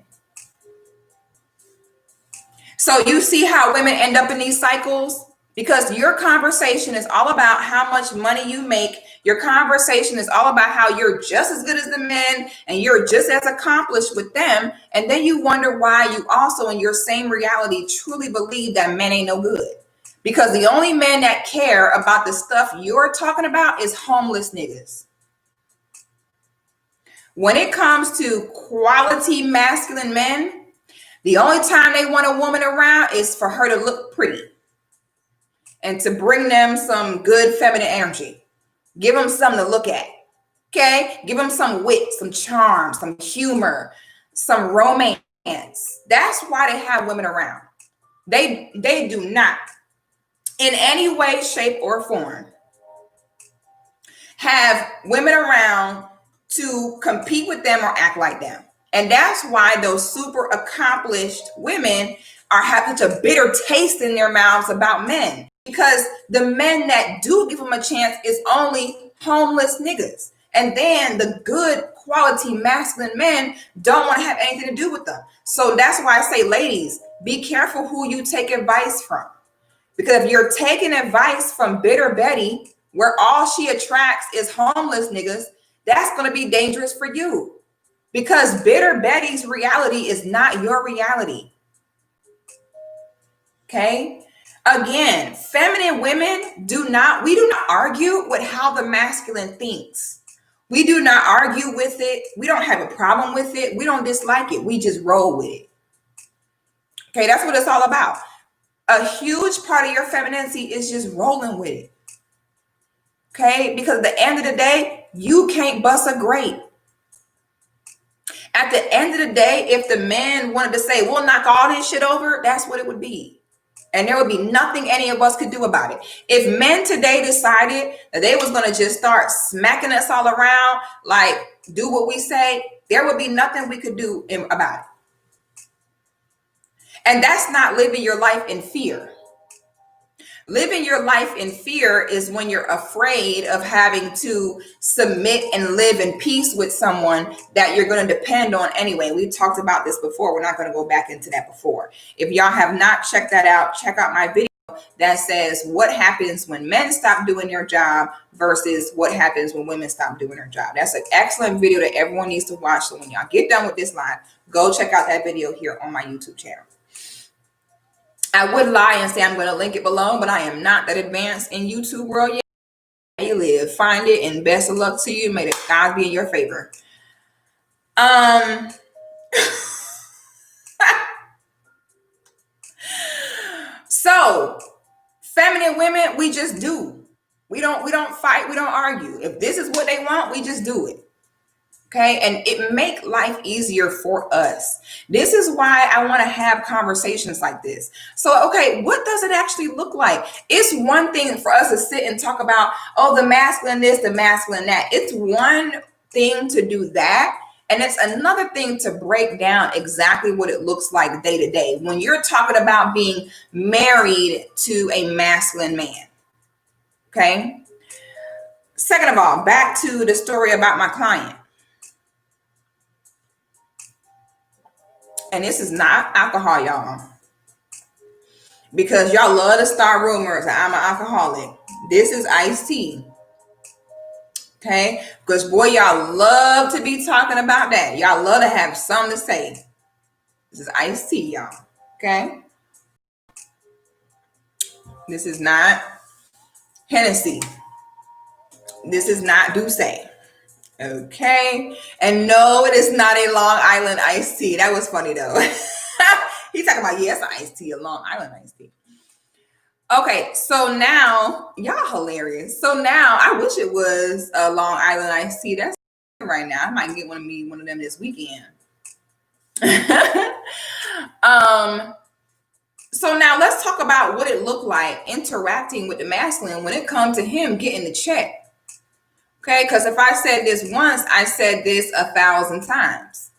So you see how women end up in these cycles? Because your conversation is all about how much money you make. Your conversation is all about how you're just as good as the men and you're just as accomplished with them. And then you wonder why you also in your same reality truly believe that men ain't no good. Because the only men that care about the stuff you're talking about is homeless niggas. When it comes to quality masculine men, the only time they want a woman around is for her to look pretty and to bring them some good feminine energy. Give them something to look at. Okay? Give them some wit, some charm, some humor, some romance. That's why they have women around. They do not, in any way, shape, or form, have women around to compete with them or act like them. And that's why those super accomplished women are having such a bitter taste in their mouths about men. Because the men that do give them a chance is only homeless niggas. And then the good quality masculine men don't want to have anything to do with them. So that's why I say, ladies, be careful who you take advice from. Because if you're taking advice from Bitter Betty, where all she attracts is homeless niggas, that's going to be dangerous for you. Because Bitter Betty's reality is not your reality. Okay? Again, feminine women we do not argue with how the masculine thinks. We do not argue with it. We don't have a problem with it. We don't dislike it. We just roll with it. Okay, that's what it's all about. A huge part of your femininity is just rolling with it. Okay, because at the end of the day, you can't bust a grape. At the end of the day, if the men wanted to say, we'll knock all this shit over, that's what it would be. And there would be nothing any of us could do about it. If men today decided that they was going to just start smacking us all around, like do what we say, there would be nothing we could do about it. And that's not living your life in fear. Living your life in fear is when you're afraid of having to submit and live in peace with someone that you're going to depend on anyway. We've talked about this before. We're not going to go back into that before. If y'all have not checked that out, check out my video that says what happens when men stop doing their job versus what happens when women stop doing their job. That's an excellent video that everyone needs to watch. So when y'all get done with this live, go check out that video here on my YouTube channel. I would lie and say I'm going to link it below, but I am not that advanced in YouTube world yet. You live, find it, and best of luck to you. May the God be in your favor. So, feminine women, we just do. We don't fight. We don't argue. If this is what they want, we just do it. Okay, and it make life easier for us. This is why I want to have conversations like this. So, okay, what does it actually look like? It's one thing for us to sit and talk about, oh, the masculine this, the masculine that. It's one thing to do that. And it's another thing to break down exactly what it looks like day to day when you're talking about being married to a masculine man. Okay. Second of all, back to the story about my client. And this is not alcohol, y'all. Because y'all love to start rumors that I'm an alcoholic. This is iced tea. Okay? Because boy, y'all love to be talking about that. Y'all love to have something to say. This is iced tea, y'all. Okay? This is not Hennessy. This is not Douce. Okay? And no, it is not a Long Island iced tea. That was funny though. He's talking about, yeah, it's an iced tea, a Long Island iced tea. Okay, so now, y'all hilarious. So now, I wish it was a Long Island iced tea. That's right now. I might get one of them this weekend. So now let's talk about what it looked like interacting with the masculine when it comes to him getting the check. Okay, because if I said this once, I said this 1,000 times.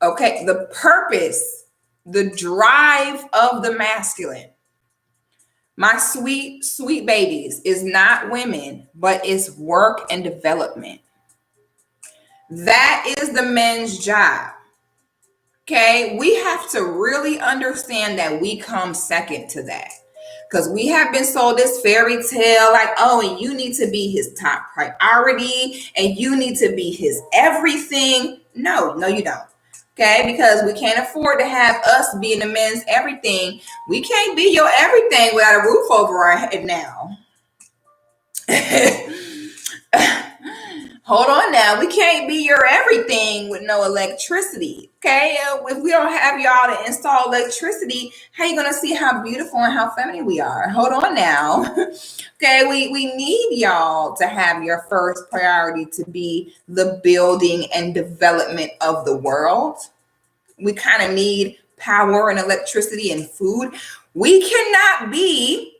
Okay, the purpose, the drive of the masculine, my sweet, sweet babies, is not women, but it's work and development. That is the men's job. Okay, we have to really understand that we come second to that. Because we have been sold this fairy tale like, oh, and you need to be his top priority and you need to be his everything. No, you don't. Okay, because we can't afford to have us being the men's everything. We can't be your everything without a roof over our head now. Hold on now. We can't be your everything with no electricity. Okay, if we don't have y'all to install electricity, how you gonna see how beautiful and how feminine we are? Hold on now. Okay, we need y'all to have your first priority to be the building and development of the world. We kind of need power and electricity and food. We cannot be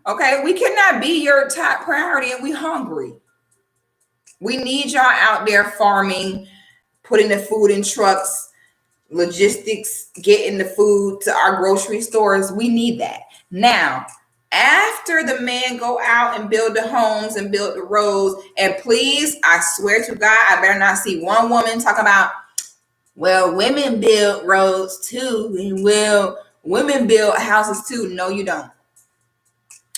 your top priority and we hungry. We need y'all out there farming, putting the food in trucks, logistics, getting the food to our grocery stores. We need that. Now, after the men go out and build the homes and build the roads, and please, I swear to God, I better not see one woman talk about, well, women build roads too, and well, women build houses too. No, you don't.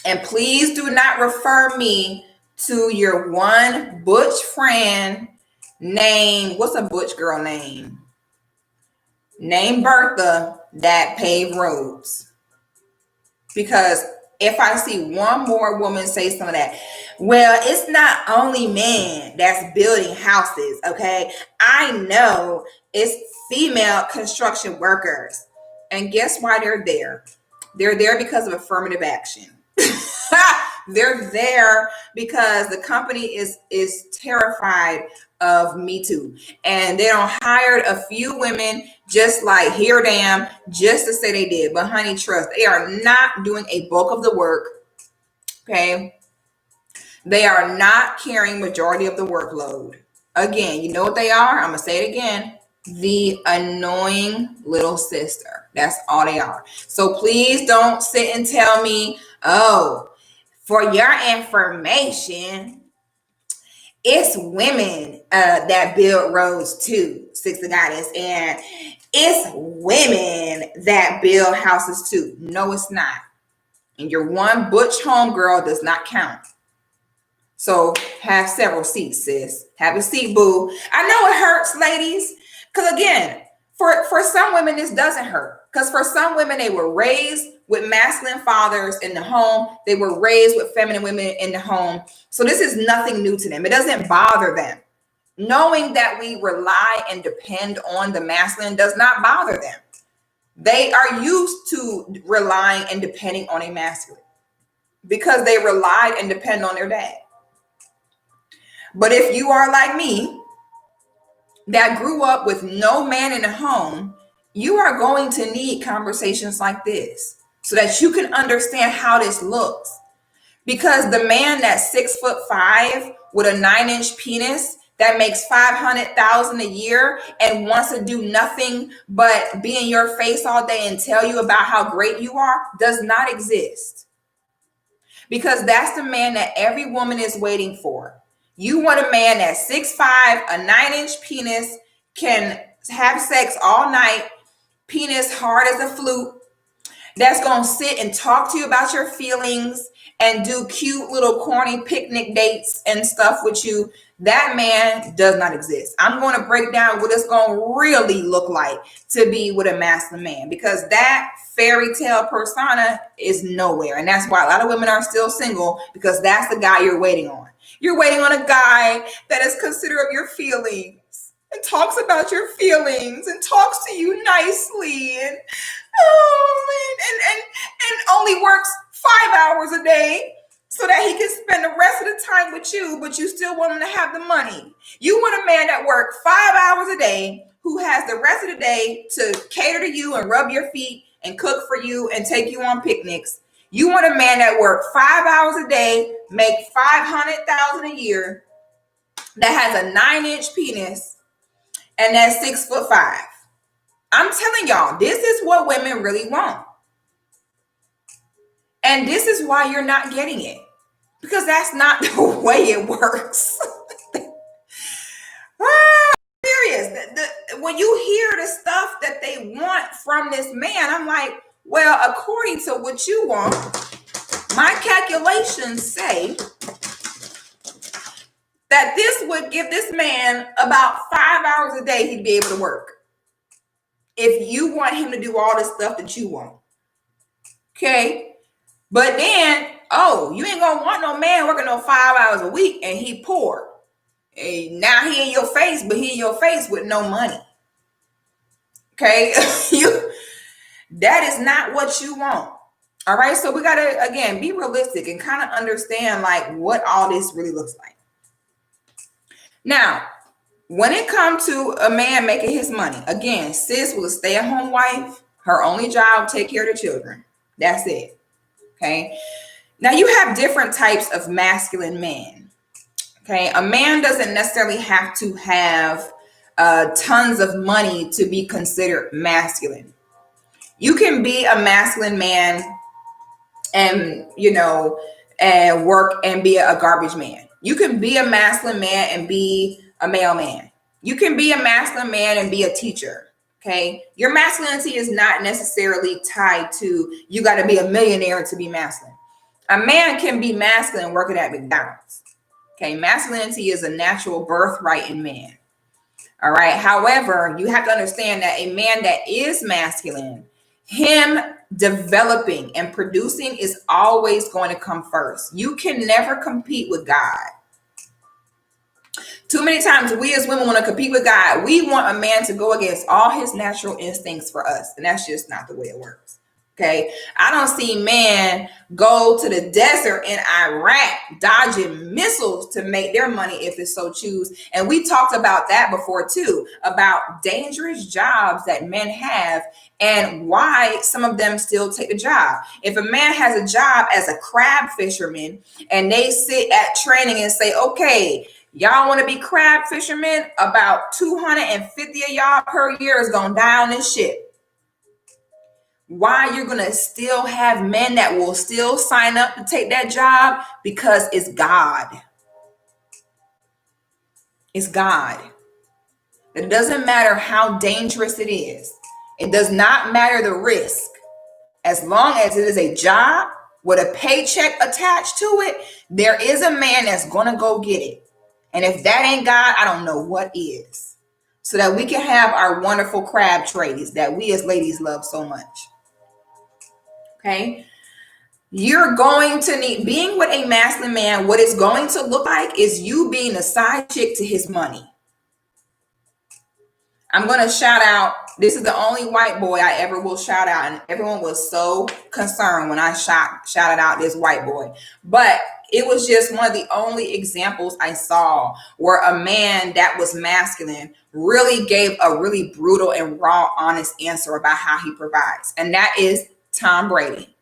And please do not refer me to your one butch friend named, what's a butch girl name? Named Bertha that paved roads. Because if I see one more woman say some of that, well, it's not only men that's building houses, okay? I know it's female construction workers. And guess why they're there? They're there because of affirmative action. They're there because the company is terrified of Me Too. And they don't hired a few women just like here damn just to say they did. But honey, trust, they are not doing a bulk of the work. Okay. They are not carrying majority of the workload. Again, you know what they are? I'm going to say it again. the annoying little sister. That's all they are. So please don't sit and tell me, oh, for your information, it's women that build roads too, Six of Goddess, and it's women that build houses too. No, it's not. And your one butch homegirl does not count. So have several seats, sis. Have a seat, boo. I know it hurts, ladies. Because again, for some women, this doesn't hurt. Because for some women, they were raised with masculine fathers in the home. They were raised with feminine women in the home. So this is nothing new to them. It doesn't bother them. Knowing that we rely and depend on the masculine does not bother them. They are used to relying and depending on a masculine because they relied and depend on their dad. But if you are like me, that grew up with no man in the home, you are going to need conversations like this so that you can understand how this looks. Because the man that's 6'5" with a 9-inch penis that makes $500,000 a year and wants to do nothing but be in your face all day and tell you about how great you are does not exist. Because that's the man that every woman is waiting for. You want a man that's 6'5", a 9-inch penis, can have sex all night, penis hard as a flute, that's going to sit and talk to you about your feelings and do cute little corny picnic dates and stuff with you. That man does not exist. I'm going to break down what it's going to really look like to be with a masculine man, because that fairy tale persona is nowhere. And that's why a lot of women are still single, because that's the guy you're waiting on. You're waiting on a guy that is considerate of your feelings and talks about your feelings and talks to you nicely and and only works 5 hours a day so that he can spend the rest of the time with you, but you still want him to have the money. You want a man that works 5 hours a day who has the rest of the day to cater to you and rub your feet and cook for you and take you on picnics. You want a man that works 5 hours a day, make $500,000 a year, that has a 9-inch penis, and that's 6'5". I'm telling y'all, this is what women really want. And this is why you're not getting it, because that's not the way it works. Serious. When you hear the stuff that they want from this man, I'm like, well, according to what you want, my calculations say that this would give this man about 5 hours a day he'd be able to work, if you want him to do all the stuff that you want. Okay. But then, oh, you ain't gonna want no man working no 5 hours a week and he poor. And now he in your face, but he in your face with no money. Okay. That is not what you want. All right. So we gotta, again, be realistic and kind of understand like what all this really looks like. Now, when it comes to a man making his money, again, sis was a stay-at-home wife. Her only job, take care of the children. That's it. Okay. Now you have different types of masculine men. Okay. A man doesn't necessarily have to have tons of money to be considered masculine. You can be a masculine man and, and work and be a garbage man. You can be a masculine man and be a mailman. You can be a masculine man and be a teacher. Okay. Your masculinity is not necessarily tied to, you got to be a millionaire to be masculine. A man can be masculine working at McDonald's. Okay. Masculinity is a natural birthright in man. All right. However, you have to understand that a man that is masculine, him developing and producing is always going to come first. You can never compete with God. Too many times we as women want to compete with God. We want a man to go against all his natural instincts for us. And that's just not the way it works. Okay. I don't see men go to the desert in Iraq dodging missiles to make their money if they so choose. And we talked about that before too, about dangerous jobs that men have and why some of them still take the job. If a man has a job as a crab fisherman and they sit at training and say, okay, Y'all want to be crab fishermen? About 250 of y'all per year is going to die on this ship. Why you're going to still have men that will still sign up to take that job? Because it's God. It's God. It doesn't matter how dangerous it is. It does not matter the risk. As long as it is a job with a paycheck attached to it, there is a man that's going to go get it. And if that ain't God, I don't know what is. So that we can have our wonderful crab trays that we as ladies love so much. Okay? You're going to need, being with a masculine man, what it's going to look like is you being a side chick to his money. I'm going to shout out, this is the only white boy I ever will shout out. And everyone was so concerned when I shouted out this white boy. But it was just one of the only examples I saw where a man that was masculine really gave a really brutal and raw, honest answer about how he provides. And that is Tom Brady.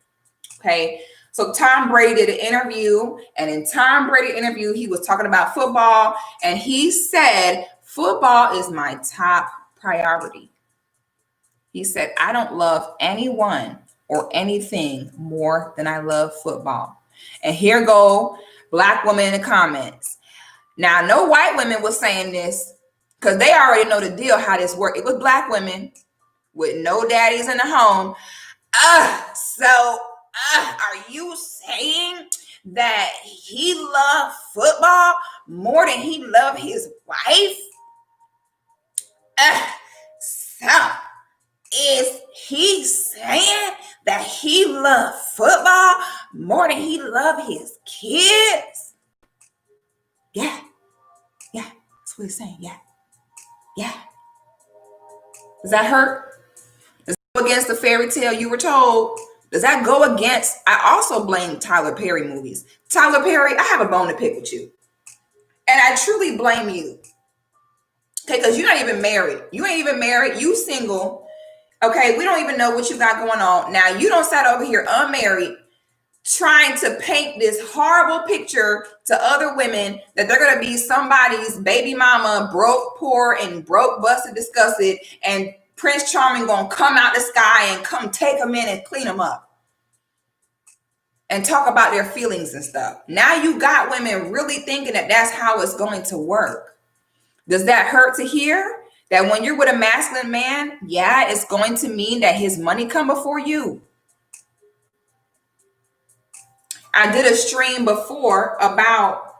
Okay. So Tom Brady did an interview, and in Tom Brady interview, he was talking about football, and he said, football is my top priority. He said, I don't love anyone or anything more than I love football. And here go black women in the comments. Now, no white women was saying this because they already know the deal, how this works. It was black women with no daddies in the home. Are you saying that he loved football more than he loved his wife? So is he saying that he loved football more than he loved his kids? Yeah, that's what he's saying. Yeah. Does that hurt? Does that go against the fairy tale you were told? Does that go against? I also blame Tyler Perry movies. Tyler Perry, I have a bone to pick with you, and I truly blame you. Okay, because you're not even married. You ain't even married. You single. Okay, we don't even know what you got going on. Now, you don't sat over here unmarried trying to paint this horrible picture to other women that they're going to be somebody's baby mama, broke, poor, and broke, busted, disgusted, and Prince Charming going to come out the sky and come take them in and clean them up and talk about their feelings and stuff. Now you got women really thinking that that's how it's going to work. Does that hurt to hear? That when you're with a masculine man, yeah, it's going to mean that his money come before you. I did a stream before about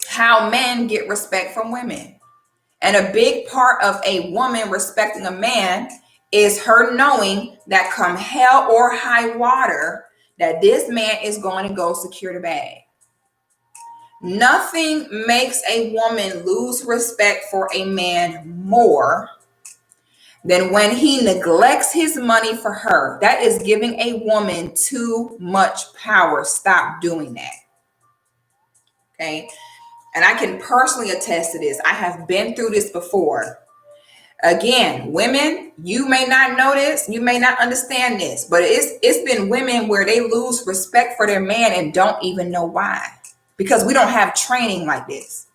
how men get respect from women. And a big part of a woman respecting a man is her knowing that come hell or high water, that this man is going to go secure the bag. Nothing makes a woman lose respect for a man more than when he neglects his money for her. That is giving a woman too much power. Stop doing that. Okay. And I can personally attest to this. I have been through this before. Again, women, you may not know this, you may not understand this, but it's been women where they lose respect for their man and don't even know why. Because we don't have training like this.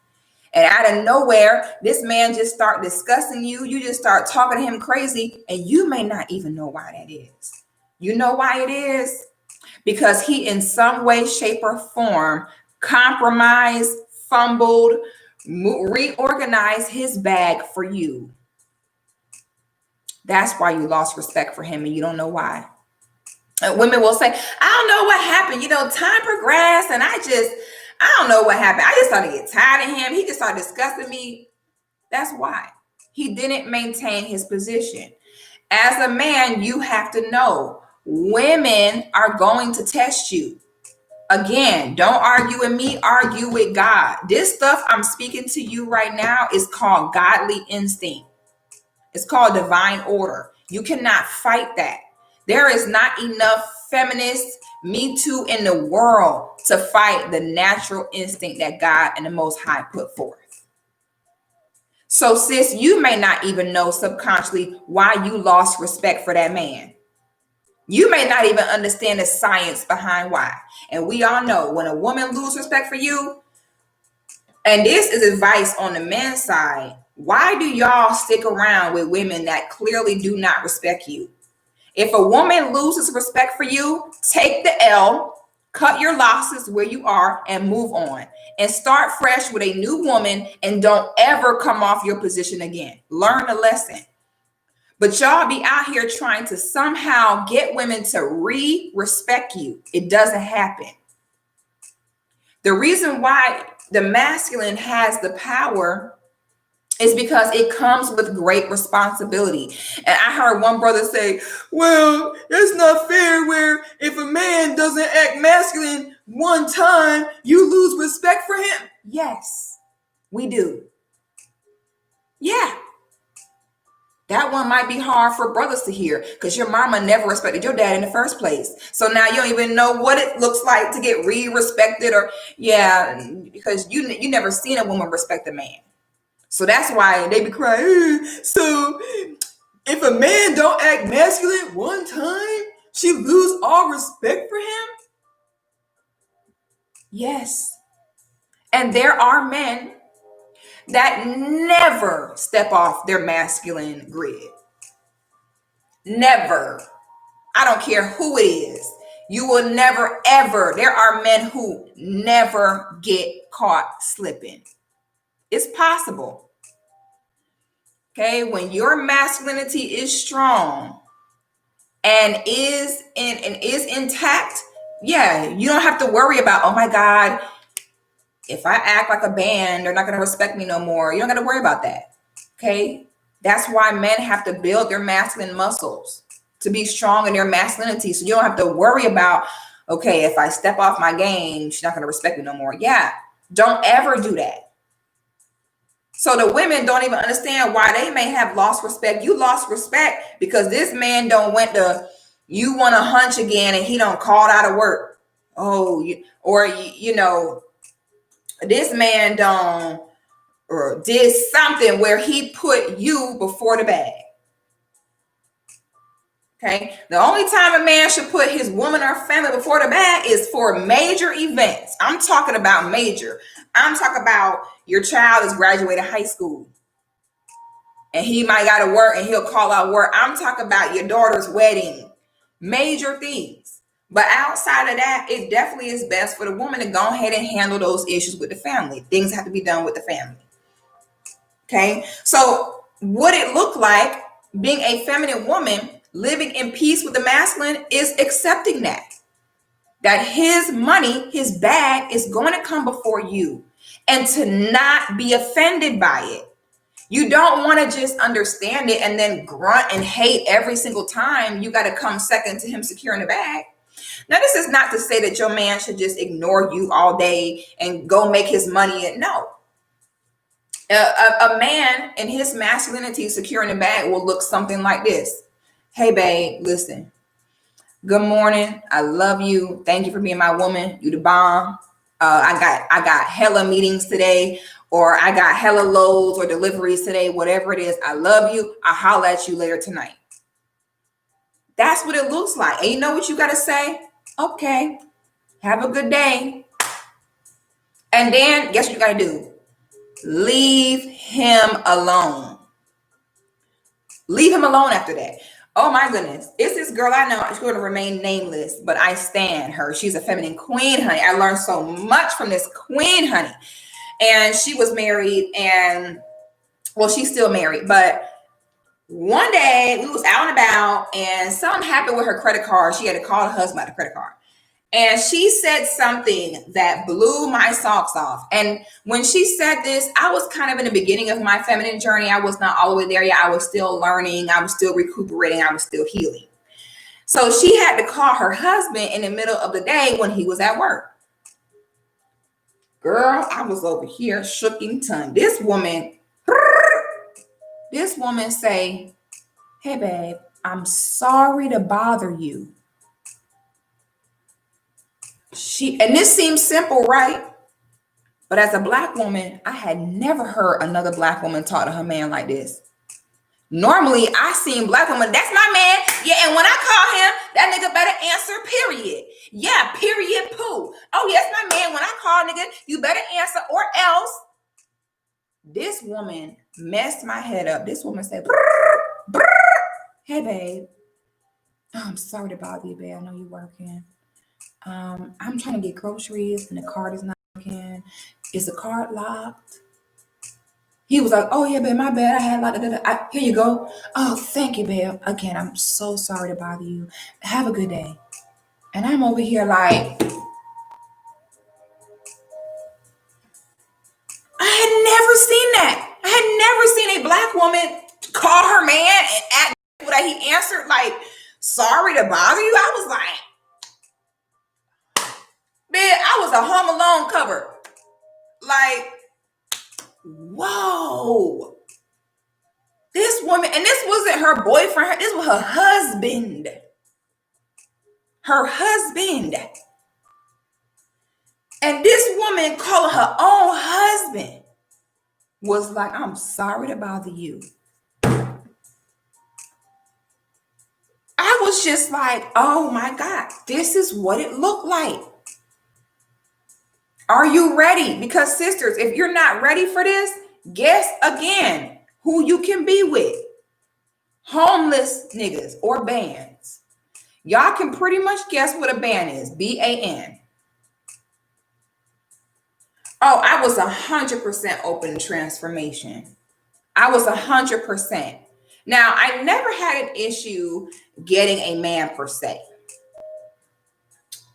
And out of nowhere, this man just start discussing you. You just start talking to him crazy, and you may not even know why that is. You know why it is? Because he in some way, shape, or form compromised, fumbled, reorganized his bag for you. That's why you lost respect for him, and you don't know why. And women will say, I don't know what happened. Time progressed, and I don't know what happened. I just started to get tired of him. He just started disgusting me. That's why. He didn't maintain his position. As a man, you have to know women are going to test you. Again, don't argue with me, argue with God. This stuff I'm speaking to you right now is called godly instinct. It's called divine order. You cannot fight that. There is not enough feminists, Me Too in the world to fight the natural instinct that God and the Most High put forth. So sis, you may not even know subconsciously why you lost respect for that man. You may not even understand the science behind why. And we all know when a woman loses respect for you, And this is advice on the men's side. Why do y'all stick around with women that clearly do not respect you? If a woman loses respect for you, take the L, cut your losses where you are, and move on. And start fresh with a new woman, and don't ever come off your position again. Learn a lesson. But y'all be out here trying to somehow get women to respect you. It doesn't happen. The reason why the masculine has the power is because it comes with great responsibility. And I heard one brother say, well, it's not fair where if a man doesn't act masculine one time, you lose respect for him. Yes, we do. Yeah. That one might be hard for brothers to hear because your mama never respected your dad in the first place. So now you don't even know what it looks like to get respected, or because you never seen a woman respect a man. So that's why they be crying. So if a man don't act masculine one time, she lose all respect for him? Yes. And there are men that never step off their masculine grid. Never. I don't care who it is. You will never, ever. There are men who never get caught slipping. It's possible. Okay, when your masculinity is strong and is intact, you don't have to worry about, oh my God, if I act like a band, they're not going to respect me no more. You don't got to worry about that. Okay, that's why men have to build their masculine muscles to be strong in their masculinity. So you don't have to worry about, okay, if I step off my game, she's not going to respect me no more. Yeah, don't ever do that. So the women don't even understand why they may have lost respect. You lost respect because this man don't went to, you want to hunch again and he don't called out of work. Oh, this man don't or did something where he put you before the bag. Okay. The only time a man should put his woman or family before the bag is for major events. I'm talking about major. I'm talking about your child is graduating high school and he might got to work and he'll call out work. I'm talking about your daughter's wedding, major things. But outside of that, it definitely is best for the woman to go ahead and handle those issues with the family. Things have to be done with the family. Okay. So what it looked like being a feminine woman living in peace with the masculine is accepting that his money, his bag is going to come before you, and to not be offended by it. You don't want to just understand it and then grunt and hate every single time you got to come second to him securing the bag. Now, this is not to say that your man should just ignore you all day and go make his money. No. A man in his masculinity securing the bag will look something like this. Hey, babe, listen. Good morning. I love you. Thank you for being my woman. You the bomb. I got hella meetings today, or I got hella loads or deliveries today, whatever it is. I love you. I'll holler at you later tonight. That's what it looks like. And you know what you got to say? Okay. Have a good day. And then guess what you got to do? Leave him alone. Leave him alone after that. Oh my goodness. It's this girl I know. She's going to remain nameless, but I stan her. She's a feminine queen, honey. I learned so much from this queen, honey. And she was married and, well, she's still married. But one day we was out and about and something happened with her credit card. She had to call her husband about the credit card. And she said something that blew my socks off. And when she said this, I was kind of in the beginning of my feminine journey. I was not all the way there yet. I was still learning. I was still recuperating. I was still healing. So she had to call her husband in the middle of the day when he was at work. Girl, I was over here shooking tongue. This woman say, hey, babe, I'm sorry to bother you. And this seems simple, right? But as a Black woman, I had never heard another Black woman talk to her man like this. Normally, I seen Black women, that's my man. Yeah, and when I call him, that nigga better answer, period. Yeah, period, poo. Oh, yes, my man. When I call nigga, you better answer or else. This woman messed my head up. This woman said, "Brr, brr. Hey, babe. Oh, I'm sorry to bother you, babe. I know you're working. I'm trying to get groceries and the card is not working. Is the card locked?" He was like, "Oh, yeah, babe, my bad. I had a lot of, here you go. Oh, thank you, babe. Again, I'm so sorry to bother you. Have a good day." And I'm over here like, I had never seen that. I had never seen a black woman call her man and act that he answered like, "Sorry to bother you." I was like, man, I was a Home Alone cover. Like, whoa. This woman, and this wasn't her boyfriend, this was her husband. Her husband. And this woman calling her own husband was like, "I'm sorry to bother you." I was just like, oh my God, this is what it looked like. Are you ready? Because sisters, if you're not ready for this, guess again who you can be with. Homeless niggas or bands. Y'all can pretty much guess what a band is. BAN. Oh, I was 100% open to transformation. I was 100%. Now, I never had an issue getting a man per se.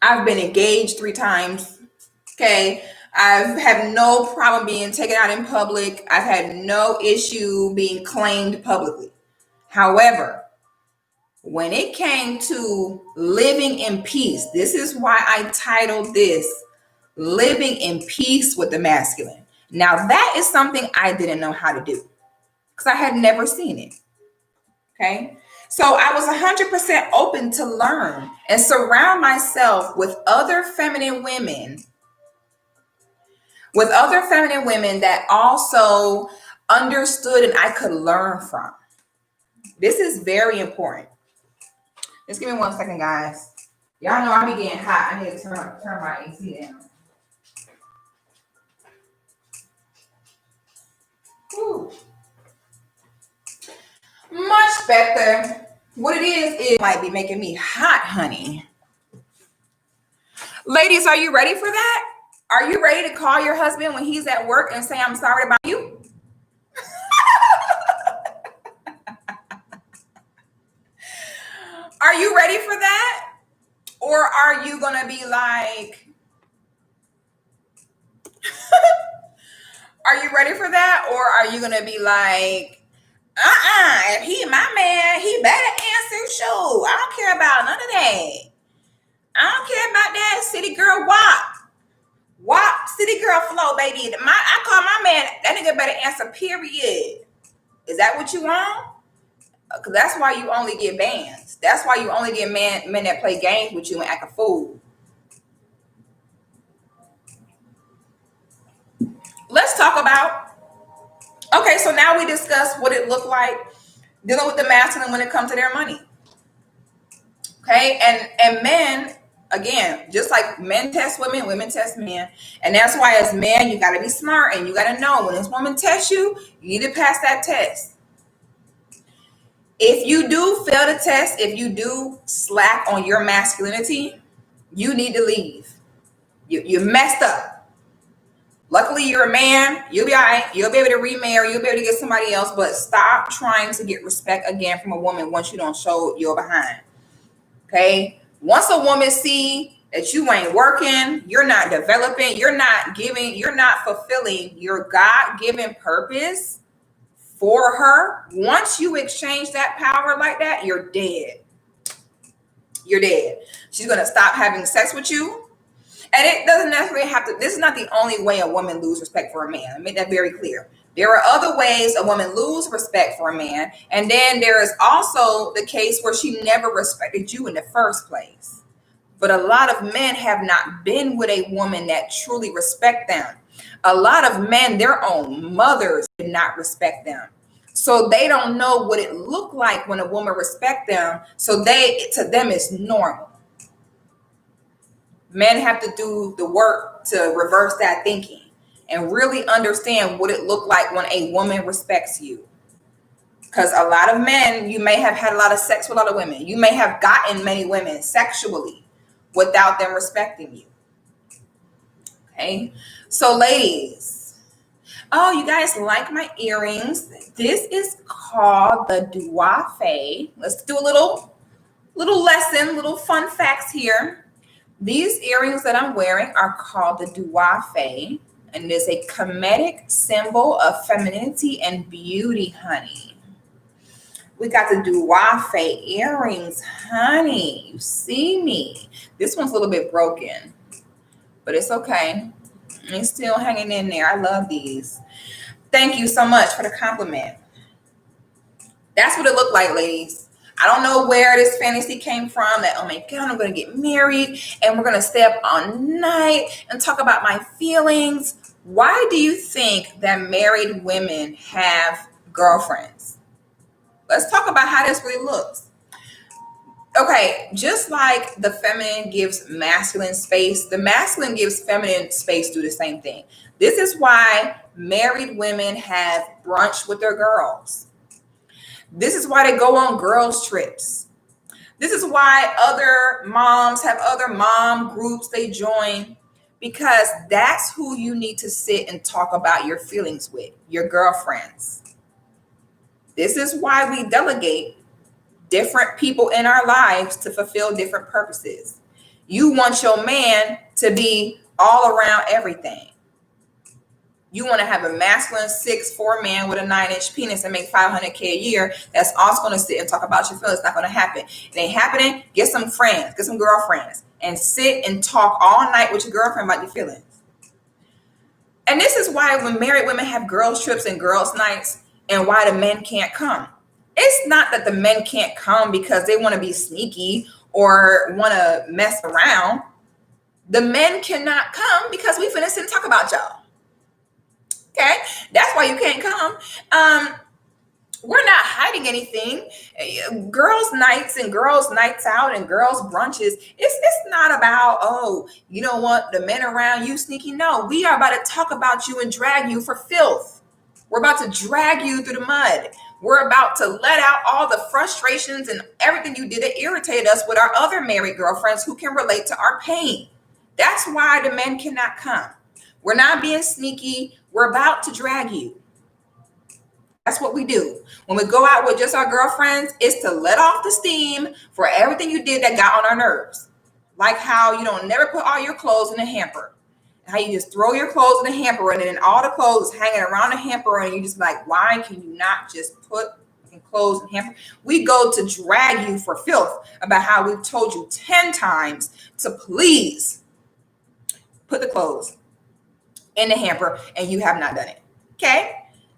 I've been engaged 3 times. Okay. I've had no problem being taken out in public. I've had no issue being claimed publicly. However, when it came to living in peace, this is why I titled this Living in Peace with the Masculine. Now, that is something I didn't know how to do because I had never seen it. Okay. So I was 100% open to learn and surround myself with other feminine women that also understood and I could learn from. This is very important. Just give me 1 second, guys. Y'all know I be getting hot. I need to turn my AC down. Ooh. Much better. What it is, it might be making me hot, honey. Ladies, are you ready for that? Are you ready to call your husband when he's at work and say, "I'm sorry about you"? Are you ready for that? Or are you going to be like, are you ready for that? Or are you going to be like, if he my man, he better answer. Sure. I don't care about none of that. I don't care about that city girl WAP, city girl flow, baby. I call my man, that nigga better answer, period. Is that what you want? Because that's why you only get bands. That's why you only get men that play games with you and act a fool. Let's talk about, okay, so now we discussed what it looked like dealing with the masculine when it comes to their money. Okay, and men, again, just like men test women, women test men. And that's why as men, you got to be smart and you got to know when this woman tests you, you need to pass that test. If you do fail the test, if you do slack on your masculinity, you need to leave. You messed up. Luckily, you're a man. You'll be all right. You'll be able to remarry. You'll be able to get somebody else. But stop trying to get respect again from a woman once you don't show your behind. Okay? Once a woman see that you ain't working, you're not developing, you're not giving, you're not fulfilling your God-given purpose for her. Once you exchange that power like that, you're dead. You're dead. She's going to stop having sex with you. And it doesn't necessarily have to, this is not the only way a woman loses respect for a man. I make that very clear. There are other ways a woman loses respect for a man. And then there is also the case where she never respected you in the first place. But a lot of men have not been with a woman that truly respect them. A lot of men, their own mothers did not respect them. So they don't know what it looked like when a woman respect them. So to them, it's normal. Men have to do the work to reverse that thinking and really understand what it looked like when a woman respects you. Because a lot of men, you may have had a lot of sex with a lot of women. You may have gotten many women sexually without them respecting you. Okay. So ladies, oh, you guys like my earrings. This is called the Duafe. Let's do a little lesson, little fun facts here. These earrings that I'm wearing are called the Duafe, and it is a comedic symbol of femininity and beauty, honey. We got the Duafe earrings, honey. You see me. This one's a little bit broken, but it's okay. It's still hanging in there. I love these. Thank you so much for the compliment. That's what it looked like, ladies. I don't know where this fantasy came from that, oh my God, I'm going to get married and we're going to stay up all night and talk about my feelings. Why do you think that married women have girlfriends? Let's talk about how this really looks. Okay, just like the feminine gives masculine space, the masculine gives feminine space to do the same thing. This is why married women have brunch with their girls. This is why they go on girls' trips. This is why other moms have other mom groups they join, because that's who you need to sit and talk about your feelings with, your girlfriends. This is why we delegate different people in our lives to fulfill different purposes. You want your man to be all around everything. You want to have a masculine 6'4" man with a 9-inch penis and make $500K a year. That's also going to sit and talk about your feelings. It's not going to happen. It ain't happening. Get some friends, get some girlfriends, and sit and talk all night with your girlfriend about your feelings. And this is why when married women have girls' trips and girls' nights, and why the men can't come. It's not that the men can't come because they want to be sneaky or want to mess around. The men cannot come because we finna sit and talk about y'all. Okay, that's why you can't come. We're not hiding anything. Girls' nights and girls' nights out and girls' brunches, it's not about, oh, you know what, the men around you sneaky. No, we are about to talk about you and drag you for filth. We're about to drag you through the mud. We're about to let out all the frustrations and everything you did that irritated us with our other married girlfriends who can relate to our pain. That's why the men cannot come. We're not being sneaky. We're about to drag you. That's what we do. When we go out with just our girlfriends, it's to let off the steam for everything you did that got on our nerves. Like how you don't never put all your clothes in a hamper. How you just throw your clothes in the hamper and then all the clothes is hanging around the hamper and you just like, why can you not just put clothes in the hamper? We go to drag you for filth about how we've told you 10 times to please put the clothes in the hamper and you have not done it. Okay?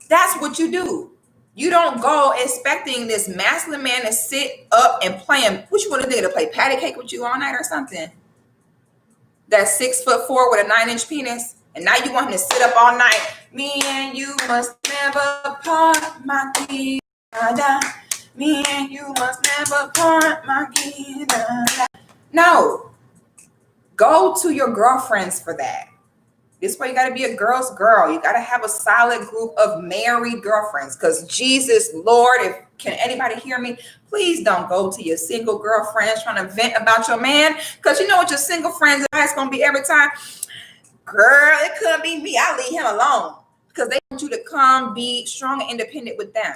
That's what you do. You don't go expecting this masculine man to sit up and play him. What you want to do? To play patty cake with you all night or something? That's 6'4" with a 9-inch penis, and now you want him to sit up all night. Me and you must never part, my dear. Me and you must never part, my dear. No, go to your girlfriends for that. This way, you got to be a girl's girl. You got to have a solid group of married girlfriends. Because Jesus, Lord, can anybody hear me? Please don't go to your single girlfriends trying to vent about your man. Because you know what your single friends' advice going to be every time? Girl, it couldn't be me. I'll leave him alone. Because they want you to come be strong and independent with them.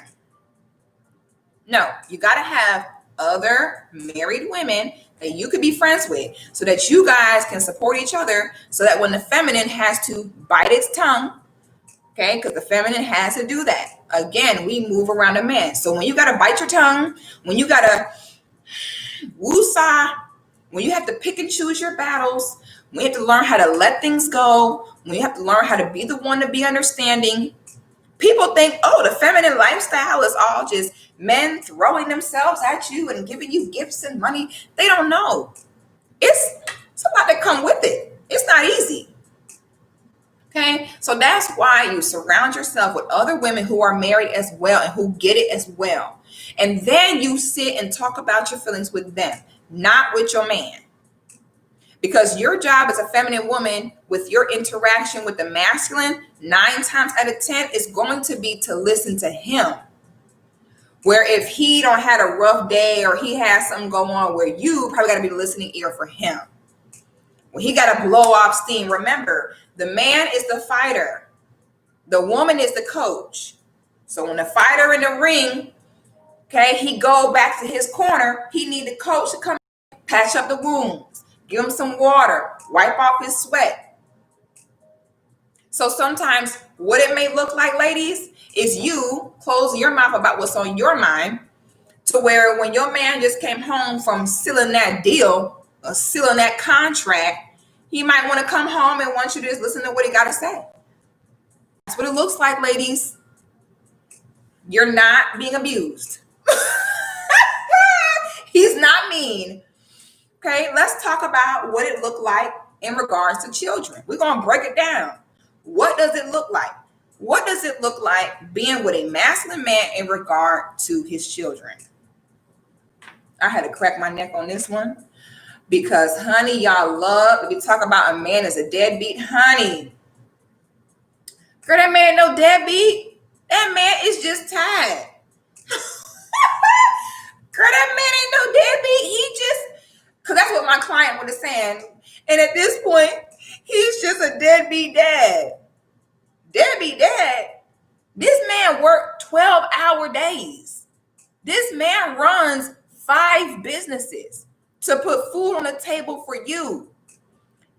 No, you got to have other married women that you could be friends with so that you guys can support each other, so that when the feminine has to bite its tongue, okay, because the feminine has to do that. Again, we move around a man. So when you got to bite your tongue, when you got to woosah, when you have to pick and choose your battles, when you have to learn how to let things go, when you have to learn how to be the one to be understanding, people think, oh, the feminine lifestyle is all just men throwing themselves at you and giving you gifts and money. They don't know. It's a lot that come with it. It's not easy. Okay, so that's why you surround yourself with other women who are married as well and who get it as well. And then you sit and talk about your feelings with them, not with your man. Because your job as a feminine woman with your interaction with the masculine, 9 times out of 10 is going to be to listen to him. Where if he don't had a rough day or he has something going on, where you probably got to be the listening ear for him. When he got to blow off steam, remember, the man is the fighter. The woman is the coach. So when the fighter in the ring, okay, he go back to his corner, he need the coach to come patch up the wounds, give him some water, wipe off his sweat. So sometimes what it may look like, ladies, is you close your mouth about what's on your mind, to where when your man just came home from sealing that deal or sealing that contract, he might want to come home and want you to just listen to what he got to say. That's what it looks like, ladies. You're not being abused. He's not mean. Okay, let's talk about what it looked like in regards to children. We're going to break it down. What does it look like? What does it look like being with a masculine man in regard to his children? I had to crack my neck on this one because, honey, y'all love, if we talk about a man as a deadbeat, honey. Girl, that man no deadbeat. That man is just tired. Girl, that man ain't no deadbeat. He just, because that's what my client was saying. And at this point, he's just a deadbeat dad. Deadbeat dad? This man worked 12-hour days. This man runs 5 businesses to put food on the table for you.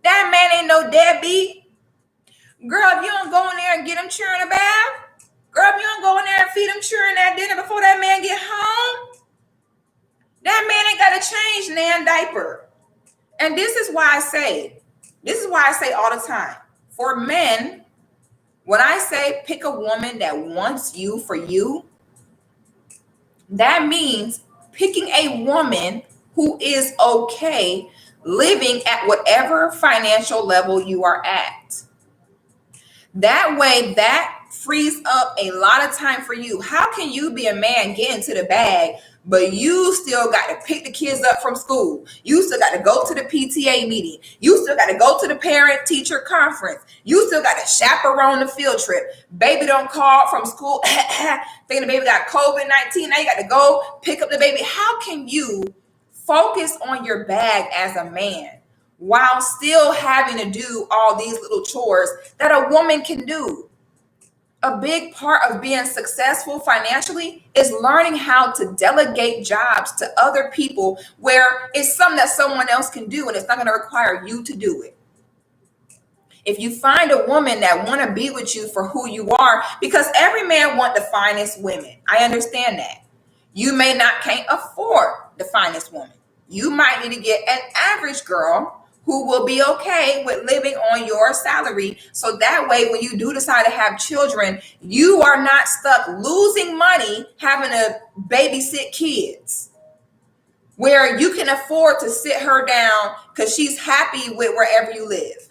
That man ain't no deadbeat. Girl, if you don't go in there and get him cheering a bath, girl, if you don't go in there and feed him cheering that dinner before that man get home, that man ain't got to change nan diaper. And this is why I say all the time, for men, when I say pick a woman that wants you for you, that means picking a woman who is okay living at whatever financial level you are at. That way, that frees up a lot of time for you. How can you be a man, get into the bag, but you still got to pick the kids up from school? You still got to go to the PTA meeting. You still got to go to the parent-teacher conference. You still got to chaperone the field trip. Baby don't call from school thinking the baby got COVID-19. Now you got to go pick up the baby. How can you focus on your bag as a man while still having to do all these little chores that a woman can do? A big part of being successful financially is learning how to delegate jobs to other people where it's something that someone else can do and it's not going to require you to do it. If you find a woman that want to be with you for who you are, because every man want the finest women. I understand that. You may not can't afford the finest woman. You might need to get an average girl who will be okay with living on your salary. So that way, when you do decide to have children, you are not stuck losing money having to babysit kids, where you can afford to sit her down because she's happy with wherever you live.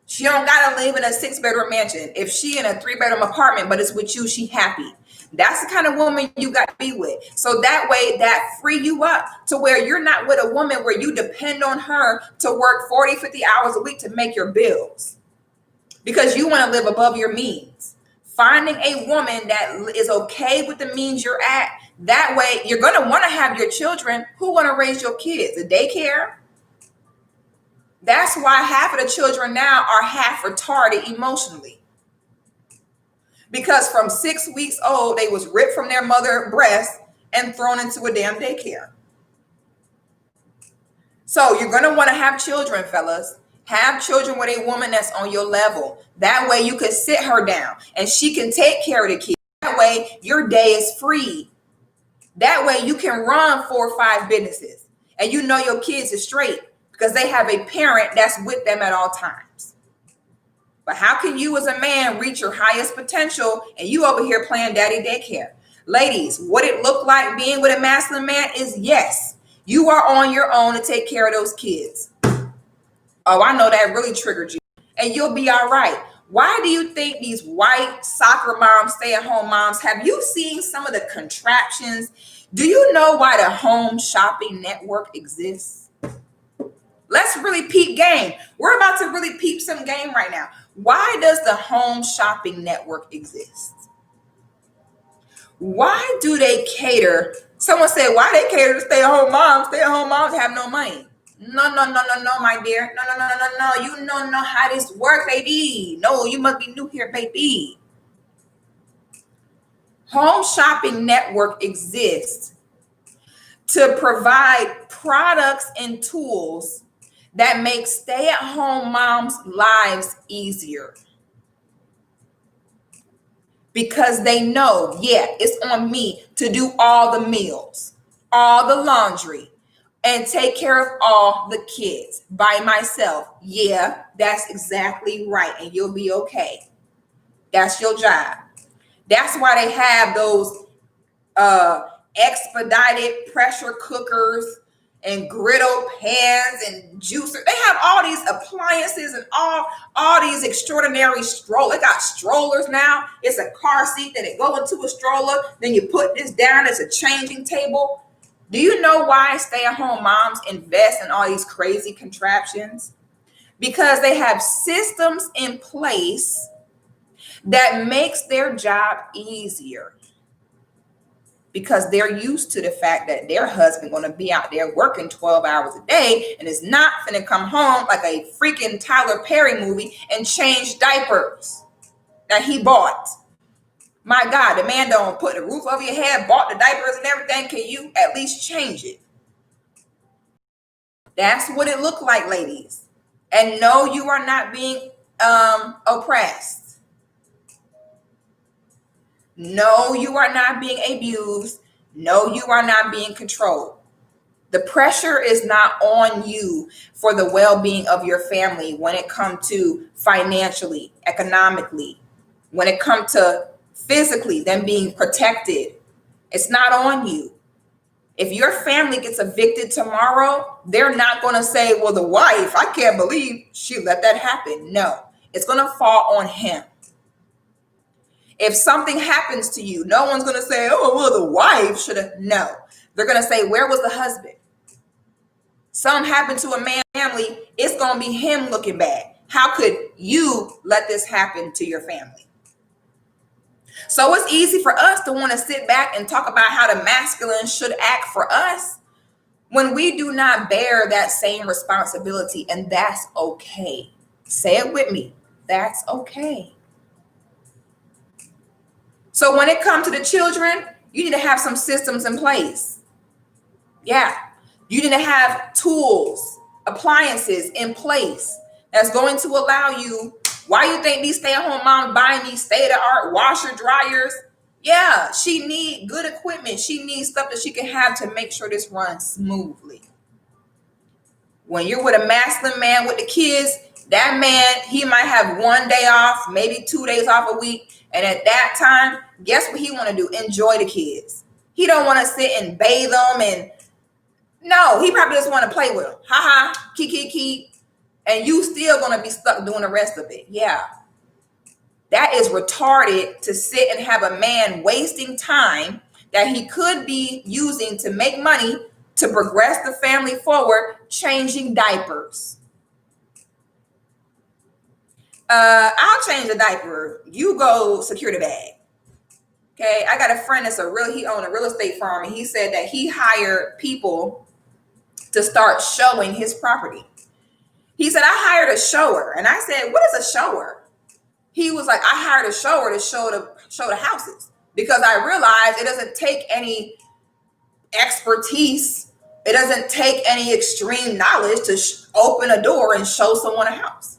She don't got to live in a 6-bedroom mansion. If she in a 3-bedroom apartment, but it's with you, she happy. That's the kind of woman you got to be with. So that way, that free you up to where you're not with a woman where you depend on her to work 40, 50 hours a week to make your bills because you want to live above your means. Finding a woman that is okay with the means you're at. That way, you're going to want to have your children. Who want to raise your kids? A daycare? That's why half of the children now are half retarded emotionally. Because from 6 weeks old, they was ripped from their mother's breast and thrown into a damn daycare. So you're going to want to have children, fellas. Have children with a woman that's on your level. That way you can sit her down and she can take care of the kids. That way your day is free. That way you can run 4 or 5 businesses and you know your kids is straight because they have a parent that's with them at all times. But how can you as a man reach your highest potential and you over here playing daddy daycare? Ladies, what it looked like being with a masculine man is yes, you are on your own to take care of those kids. Oh, I know that really triggered you. And you'll be all right. Why do you think these white soccer moms, stay-at-home moms, have you seen some of the contraptions? Do you know why the Home Shopping Network exists? Let's really peep game. We're about to really peep some game right now. Why does the home shopping network exist? Why do they cater? Someone said, why they cater to stay-at-home moms? Stay-at-home moms have no money. No, no, no, no, no, my dear. No, no, no, no, no, no. You don't know how this works, baby. No, you must be new here, baby. Home shopping network exists to provide products and tools that make stay-at-home moms' lives easier. Because they know, yeah, it's on me to do all the meals, all the laundry, and take care of all the kids by myself. Yeah, that's exactly right. And you'll be okay. That's your job. That's why they have those expedited pressure cookers and griddle pans and juicer. They have all these appliances and all these extraordinary strollers. They got strollers now. It's a car seat that it go into a stroller. Then you put this down. It's a changing table. Do you know why stay-at-home moms invest in all these crazy contraptions? Because they have systems in place that makes their job easier. Because they're used to the fact that their husband going to be out there working 12 hours a day and is not going to come home like a freaking Tyler Perry movie and change diapers that he bought. My God, the man don't put the roof over your head, bought the diapers and everything. Can you at least change it? That's what it looked like, ladies. And no, you are not being oppressed. No, you are not being abused. No, you are not being controlled. The pressure is not on you for the well-being of your family when it comes to financially, economically, when it comes to physically, them being protected. It's not on you. If your family gets evicted tomorrow, they're not going to say, well, the wife, I can't believe she let that happen. No, it's going to fall on him. If something happens to you, no one's going to say, oh, well, the wife should have. No, they're going to say, where was the husband? Something happened to a man's family, it's going to be him looking bad. How could you let this happen to your family? So it's easy for us to want to sit back and talk about how the masculine should act for us when we do not bear that same responsibility. And that's okay. Say it with me. That's okay. So when it comes to the children, you need to have some systems in place. Yeah. You need to have tools, appliances in place that's going to allow you. Why you think these stay-at-home moms buying these state-of-the-art washer dryers? Yeah, she needs good equipment. She needs stuff that she can have to make sure this runs smoothly. When you're with a masculine man with the kids, that man, he might have 1 day off, maybe 2 days off a week. And at that time, guess what he want to do? Enjoy the kids. He don't want to sit and bathe them. And no, he probably just want to play with them. Ha ha, kiki. And you still going to be stuck doing the rest of it. Yeah. That is retarded to sit and have a man wasting time that he could be using to make money to progress the family forward, changing diapers. I'll change the diaper. You go secure the bag. Okay. I got a friend he owned a real estate firm, and he said that he hired people to start showing his property. He said, I hired a shower. And I said, what is a shower? He was like, I hired a shower to show the houses, because I realized it doesn't take any expertise. It doesn't take any extreme knowledge to open a door and show someone a house.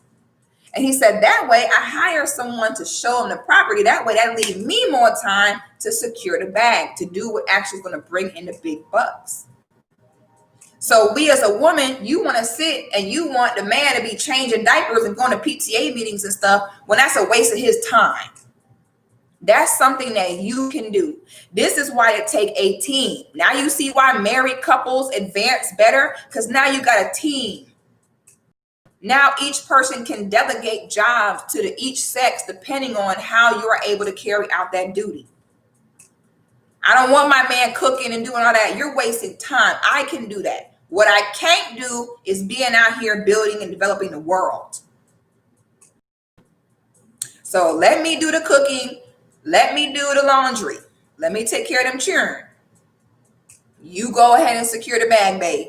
And he said, that way I hire someone to show them the property. That way that leaves me more time to secure the bag, to do what actually is going to bring in the big bucks. So we as a woman, you want to sit and you want the man to be changing diapers and going to PTA meetings and stuff when that's a waste of his time. That's something that you can do. This is why it take a team. Now you see why married couples advance better, because now you got a team. Now each person can delegate jobs to each sex depending on how you are able to carry out that duty. I don't want my man cooking and doing all that. You're wasting time. I can do that. What I can't do is being out here building and developing the world. So let me do the cooking. Let me do the laundry. Let me take care of them children. You go ahead and secure the bag, babe.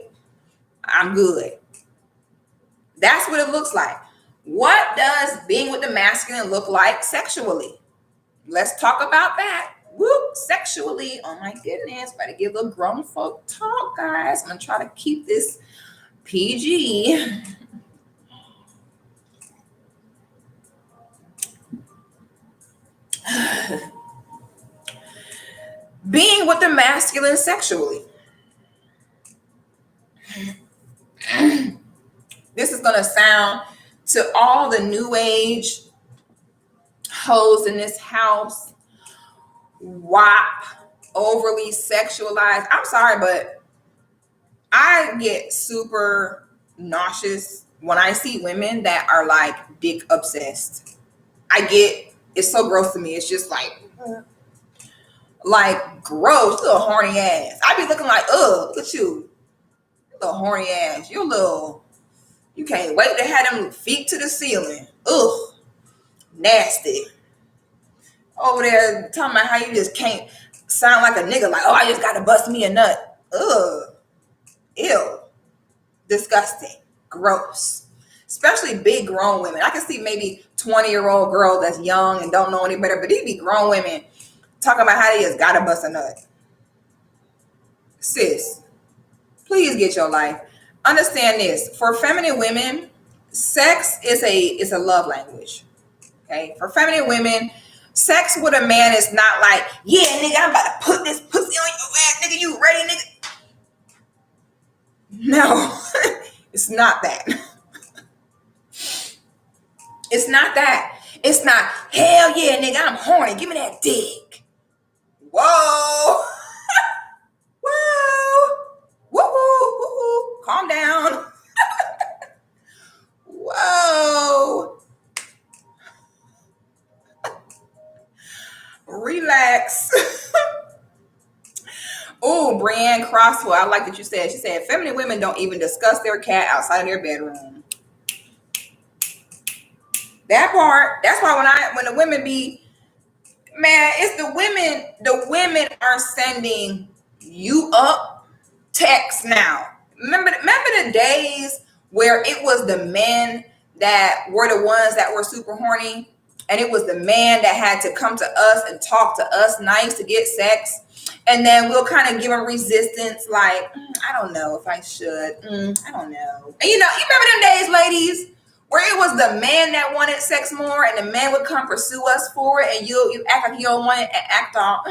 I'm good. That's what it looks like. What does being with the masculine look like sexually? Let's talk about that. Whoop, sexually. Oh my goodness. Better give a grown folk talk, guys. I'm going to try to keep this PG. Being with the masculine sexually. This is going to sound to all the new age hoes in this house, WAP, overly sexualized. I'm sorry, but I get super nauseous when I see women that are like dick obsessed. It's so gross to me. It's just like gross, little horny ass. I be looking like, look at you, little horny ass. You can't wait to have them feet to the ceiling. Ugh, nasty. Over there talking about how you just can't sound like a nigga, like, oh, I just gotta bust me a nut. Ugh, ew, disgusting, gross. Especially big grown women. I can see maybe 20-year-old girl that's young and don't know any better, but these be grown women talking about how they just gotta bust a nut. Sis, please get your life. Understand this. For feminine women, sex is a love language. Okay? For feminine women, sex with a man is not like, yeah, nigga, I'm about to put this pussy on your ass, nigga, you ready, nigga? No, it's not that. It's not that. It's not, hell yeah, nigga, I'm horny, give me that dick. Whoa. Whoa. Woo-hoo, woo-hoo. Calm down. Whoa. Relax. Oh, Brienne Crosswell, I like that you said. She said, feminine women don't even discuss their cat outside of their bedroom. That part, that's why when the women be, man, it's the women are sending you up text now. Remember the days where it was the men that were the ones that were super horny, and it was the man that had to come to us and talk to us nice to get sex, and then we'll kind of give him resistance, like, I don't know if I should, I don't know. And you remember them days, ladies, where it was the man that wanted sex more, and the man would come pursue us for it, and you act like you don't want it and act all,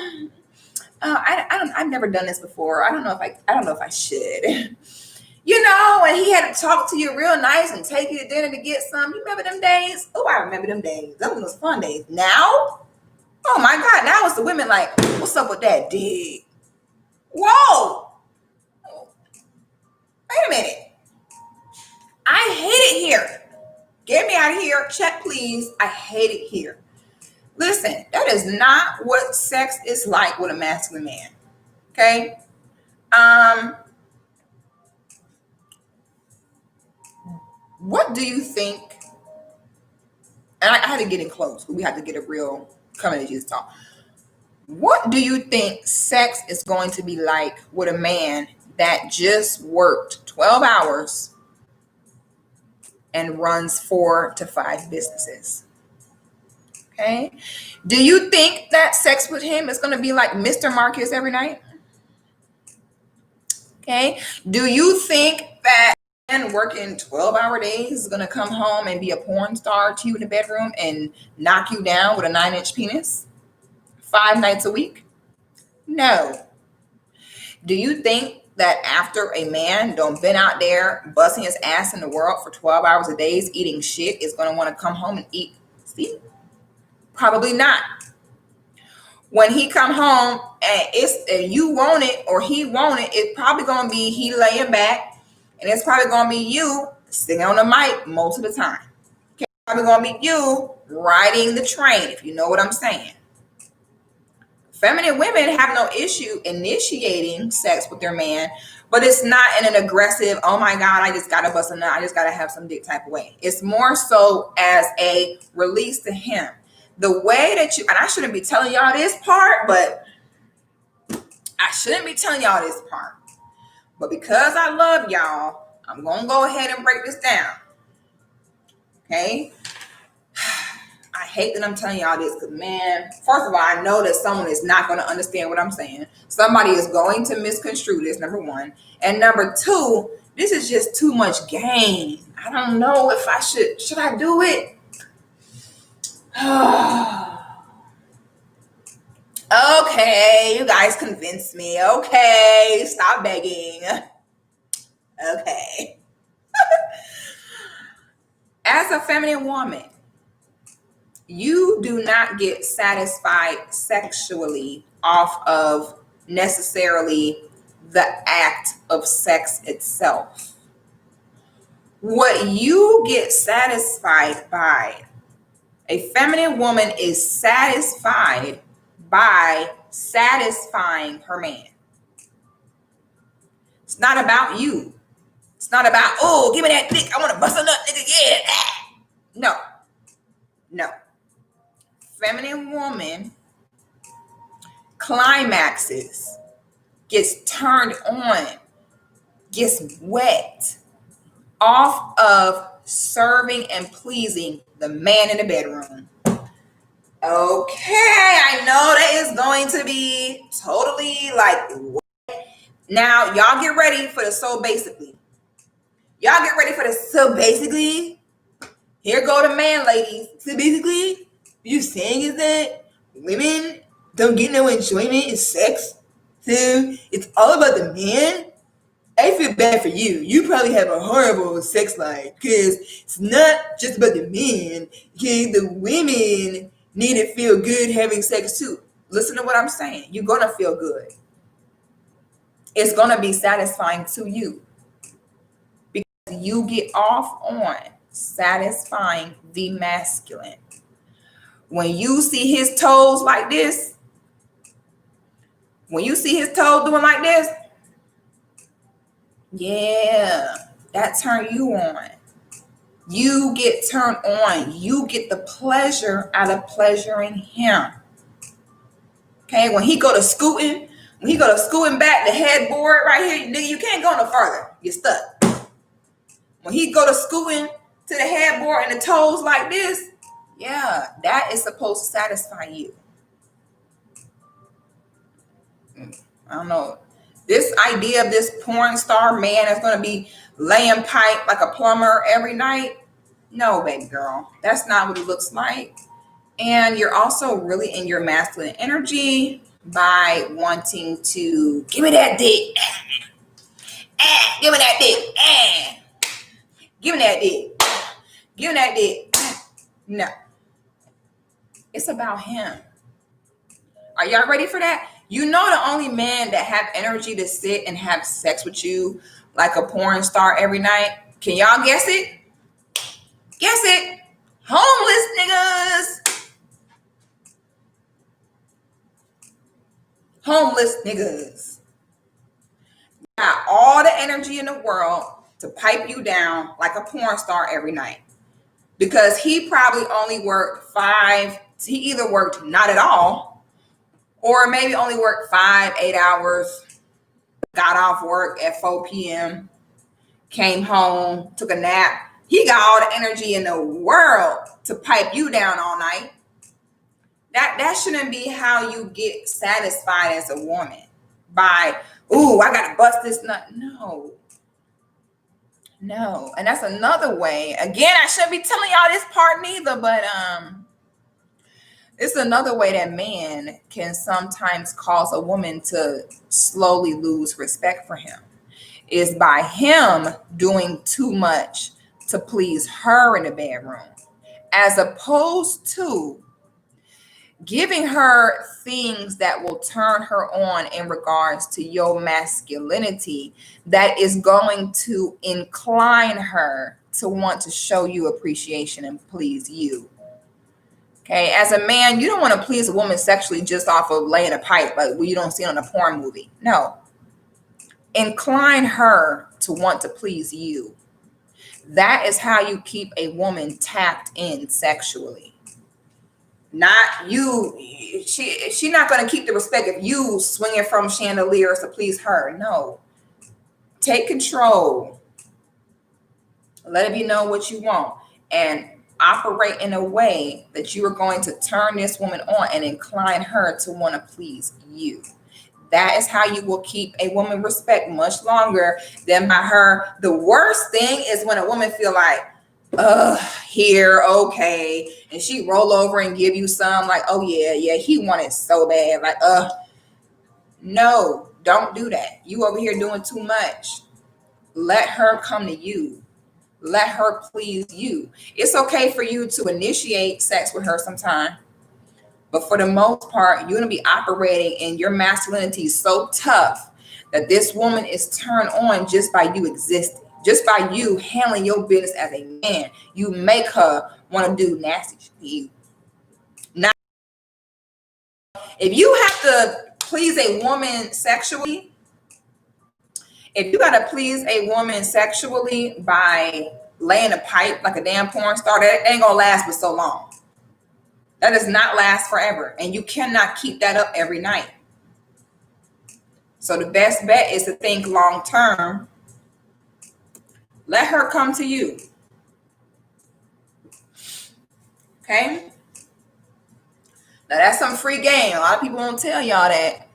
I've never done this before. I don't know if I should. And he had to talk to you real nice and take you to dinner to get some. You remember them days? Oh, I remember them days. Those was fun days. Now, oh my God, now it's the women like, what's up with that dick? Whoa. Wait a minute. I hate it here. Get me out of here. Check, please. I hate it here. Listen, that is not what sex is like with a masculine man. Okay? What do you think? And I had to get in close. We had to get a real coming to Jesus talk. What do you think sex is going to be like with a man that just worked 12 hours and runs 4 to 5 businesses? Okay. Do you think that sex with him is going to be like Mr. Marcus every night? Okay. Do you think that man working 12-hour days is going to come home and be a porn star to you in the bedroom and knock you down with a 9-inch penis 5 nights a week? No. Do you think that after a man don't been out there busting his ass in the world for 12 hours a day eating shit is going to want to come home and eat? See? Probably not. When he come home and you want it or he want it, it's probably going to be he laying back, and it's probably going to be you sitting on the mic most of the time. Okay? It's probably going to be you riding the train, if you know what I'm saying. Feminine women have no issue initiating sex with their man, But it's not in an aggressive, oh my God, I just gotta bust a nut, I just gotta have some dick type of way. It's more so as a release to him. The way that you, and I shouldn't be telling y'all this part, but But because I love y'all, I'm gonna go ahead and break this down. Okay? I hate that I'm telling y'all this because, man, first of all, I know that someone is not going to understand what I'm saying. Somebody is going to misconstrue this, number one. And number two, this is just too much game. I don't know if I should I do it? Okay, you guys convinced me. Okay, stop begging. Okay. As a feminine woman, you do not get satisfied sexually off of necessarily the act of sex itself. What you get satisfied by, a feminine woman is satisfied by satisfying her man. It's not about you. It's not about, oh, give me that dick, I want to bust a nut, nigga, yeah. No. Feminine woman climaxes, gets turned on, gets wet off of serving and pleasing the man in the bedroom. Okay, I know that is going to be totally like, what? Now y'all get ready for the so basically. So basically. Here go the man, ladies. So basically, what you saying is that women don't get no enjoyment in sex. So it's all about the man. I feel bad for you. You probably have a horrible sex life because it's not just about the men. Okay, the women need to feel good having sex too. Listen to what I'm saying. You're gonna feel good. It's gonna be satisfying to you because you get off on satisfying the masculine. When you see his toes like this, when you see his toe doing like this, yeah, that turn you on. You get turned on. You get the pleasure out of pleasuring him. Okay, when he go to scooting back the headboard right here, nigga, you can't go no further. You're stuck. When he go to scooting to the headboard and the toes like this, yeah, that is supposed to satisfy you. I don't know. This idea of this porn star man that's going to be laying pipe like a plumber every night. No, baby girl. That's not what it looks like. And you're also really in your masculine energy by wanting to give me that dick. Give me that dick. Give me that dick. Give me that dick. No. It's about him. Are y'all ready for that? You know the only men that have energy to sit and have sex with you like a porn star every night? Can y'all guess it? Guess it. Homeless niggas. Homeless niggas. Got all the energy in the world to pipe you down like a porn star every night. Because he probably only worked he either worked not at all, or maybe only worked 5-8 hours, got off work at 4 p.m., came home, took a nap. He got all the energy in the world to pipe you down all night. That shouldn't be how you get satisfied as a woman. By, ooh, I gotta bust this nut. No. And that's another way. Again, I shouldn't be telling y'all this part neither, but it's another way that man can sometimes cause a woman to slowly lose respect for him, is by him doing too much to please her in the bedroom, as opposed to giving her things that will turn her on in regards to your masculinity, that is going to incline her to want to show you appreciation and please you. Okay, as a man, you don't want to please a woman sexually just off of laying a pipe like you don't see on a porn movie. No. Incline her to want to please you. That is how you keep a woman tapped in sexually. Not you. She's not going to keep the respect of you swinging from chandeliers to please her. No. Take control. Let it know what you want and operate in a way that you are going to turn this woman on and incline her to want to please you. That is how you will keep a woman respect much longer than by her. The worst thing is when a woman feel like, here, okay, and she roll over and give you some like, oh yeah, he wanted so bad, like, no, don't do that. You over here doing too much. Let her come to you. Let her please you. It's okay for you to initiate sex with her sometime, but for the most part, you're going to be operating in your masculinity so tough that this woman is turned on just by you existing, just by you handling your business as a man. You make her want to do nasty shit to you. Now, if you have to please a woman sexually, if you got to please a woman sexually by laying a pipe like a damn porn star, that ain't going to last for so long. That does not last forever. And you cannot keep that up every night. So the best bet is to think long term. Let her come to you. Okay? Now that's some free game. A lot of people won't tell y'all that.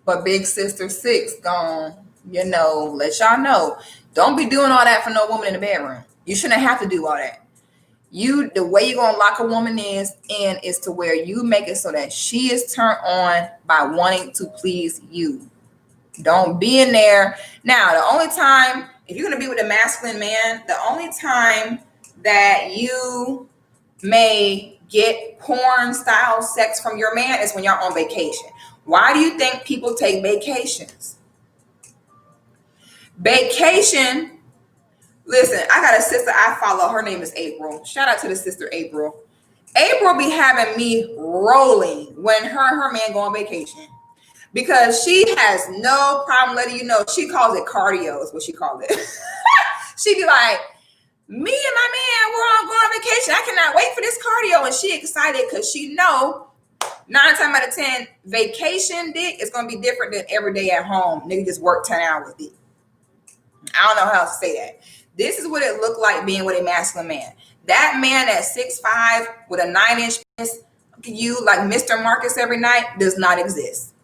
But Big Sister 6 gone, let y'all know. Don't be doing all that for no woman in the bedroom. You shouldn't have to do all that. The way you're gonna lock a woman is to where you make it so that she is turned on by wanting to please you. Don't be in there. Now, the only time, if you're gonna be with a masculine man, the only time that you may get porn style sex from your man is when y'all on vacation. Why do you think people take vacations? Vacation. Listen, I got a sister I follow. Her name is April. Shout out to the sister April. April be having me rolling when her and her man go on vacation because she has no problem letting you know. She calls it cardio is what she calls it. She be like, me and my man, we're all going on vacation. I cannot wait for this cardio. And she excited because she know 9 times out of 10, vacation dick is going to be different than every day at home. Nigga just work 10 hours dick. I don't know how else to say that. This is what it looked like being with a masculine man. That man at 6'5" with a 9-inch penis, you like Mr. Marcus every night, does not exist.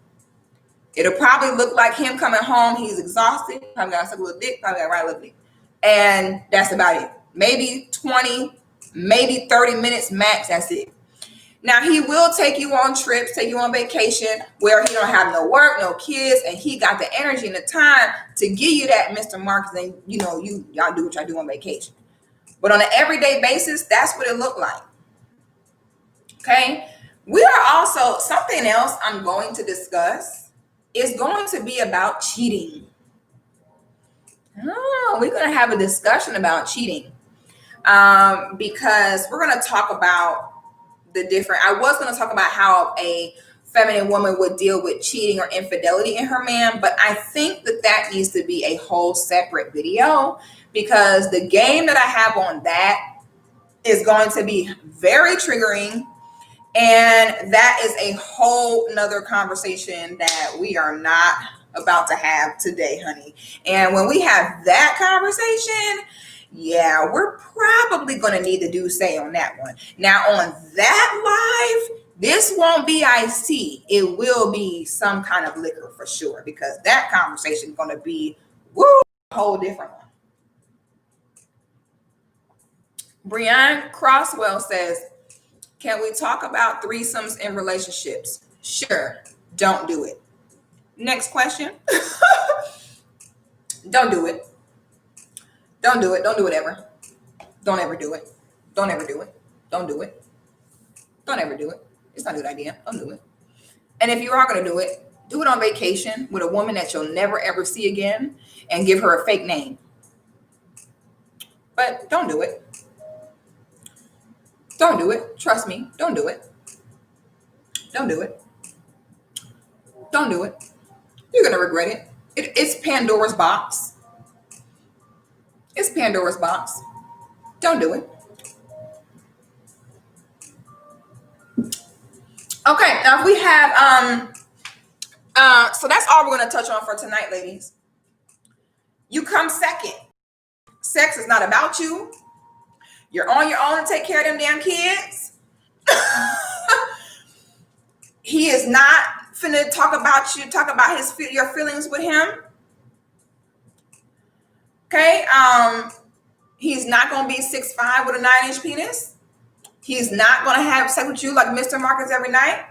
It'll probably look like him coming home. He's exhausted. Probably got to suck a little dick. Probably got to ride a little dick. And that's about it. Maybe 20, maybe 30 minutes max. That's it. Now, he will take you on trips, take you on vacation where he don't have no work, no kids, and he got the energy and the time to give you that Mr. Marcus, and y'all do what y'all do on vacation. But on an everyday basis, that's what it looked like. Okay? We are also, something else I'm going to discuss is going to be about cheating. Oh, we're going to have a discussion about cheating because we're going to talk about I was going to talk about how a feminine woman would deal with cheating or infidelity in her man, but I think that needs to be a whole separate video because the game that I have on that is going to be very triggering, and that is a whole nother conversation that we are not about to have today, honey. And when we have that conversation, yeah, we're probably going to need to do say on that one. Now, on that live, this won't be IC. It will be some kind of liquor for sure, because that conversation is going to be a whole different one. Brianne Crosswell says, can we talk about threesomes in relationships? Sure. Don't do it. Next question. Don't do it. Don't do it. Don't do it ever. Don't ever do it. Don't ever do it. Don't do it. Don't ever do it. It's not a good idea. Don't do it. And if you are going to do it on vacation with a woman that you'll never ever see again and give her a fake name. But don't do it. Don't do it. Trust me. Don't do it. Don't do it. Don't do it. You're going to regret it. It's Pandora's box. It's Pandora's box. Don't do it. Okay, now if we have so that's all we're gonna touch on for tonight, ladies. You come second. Sex is not about you. You're on your own to take care of them damn kids. He is not finna talk about you, talk about your feelings with him. Okay, he's not gonna be 6'5" with a 9-inch penis. He's not gonna have sex with you like Mr. Marcus every night.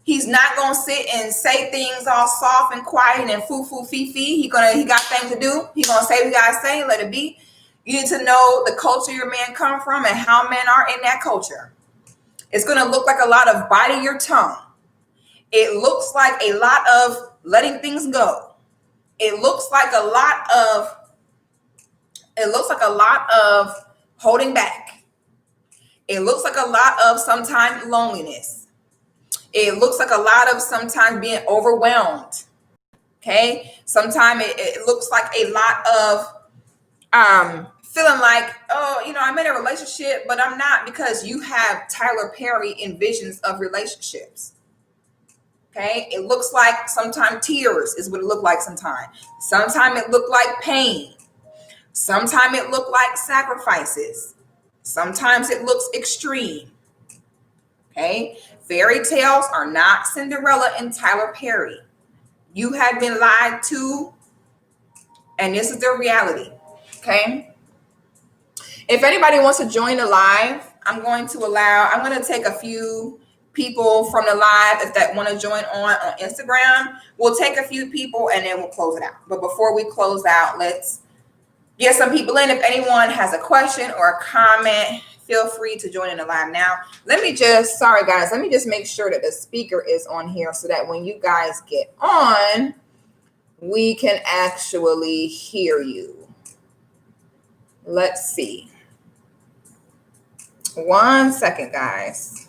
He's not gonna sit and say things all soft and quiet and foo fee. He got things to do. He gonna say what he gotta say, let it be. You need to know the culture your man come from and how men are in that culture. It's gonna look like a lot of biting your tongue. It looks like a lot of letting things go. It looks like a lot of holding back. It looks like a lot of sometimes loneliness. It looks like a lot of sometimes being overwhelmed. Okay. Sometimes it looks like a lot of feeling like, oh, I'm in a relationship, but I'm not, because you have Tyler Perry in visions of relationships. Okay. It looks like sometimes tears is what it looked like sometimes. Sometimes it looked like pain. Sometimes it looked like sacrifices. Sometimes it looks extreme. Okay. Fairy tales are not Cinderella and Tyler Perry. You have been lied to, and this is the reality. Okay. If anybody wants to join the live, I'm going to take a few people from the live that want to join on Instagram. We'll take a few people and then we'll close it out. But before we close out, let's get some people in. If anyone has a question or a comment, feel free to join in the live now. Let me just make sure that the speaker is on here so that when you guys get on, we can actually hear you. Let's see. 1 second, guys.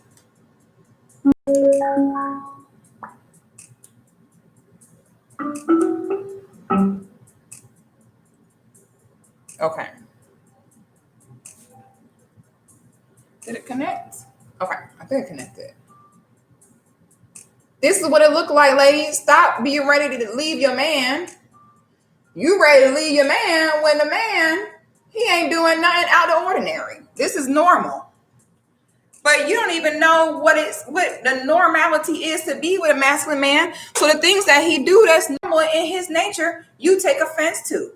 Okay. Did it connect? Okay, I think it connected. This is what it looked like, ladies. Stop being ready to leave your man. You ready to leave your man when the man, he ain't doing nothing out of the ordinary. This is normal. But you don't even know what the normality is to be with a masculine man. So the things that he do that's normal in his nature, you take offense to.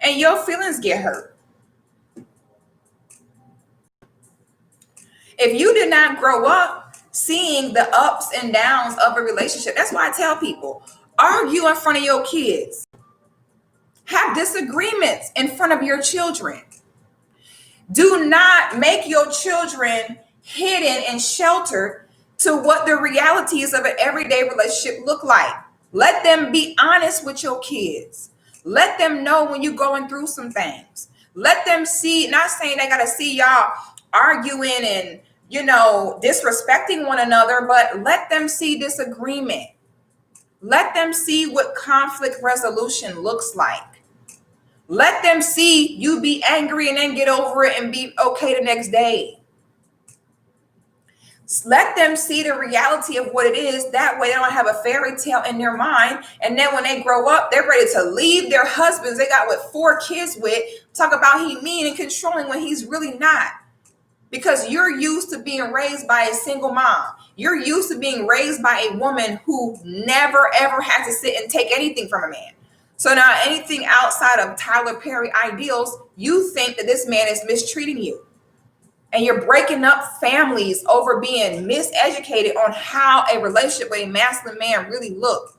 And your feelings get hurt. If you did not grow up seeing the ups and downs of a relationship, that's why I tell people, argue in front of your kids. Have disagreements in front of your children. Do not make your children hidden and sheltered to what the realities of an everyday relationship look like. Let them be honest with your kids. Let them know when you're going through some things. Let them see, not saying they got to see y'all arguing and, disrespecting one another, but let them see disagreement. Let them see what conflict resolution looks like. Let them see you be angry and then get over it and be okay the next day. Let them see the reality of what it is. That way they don't have a fairy tale in their mind. And then when they grow up, they're ready to leave their husbands they got 4 kids with, talk about he mean and controlling when he's really not. Because you're used to being raised by a single mom. You're used to being raised by a woman who never, ever had to sit and take anything from a man. So now anything outside of Tyler Perry ideals, you think that this man is mistreating you. And you're breaking up families over being miseducated on how a relationship with a masculine man really looks.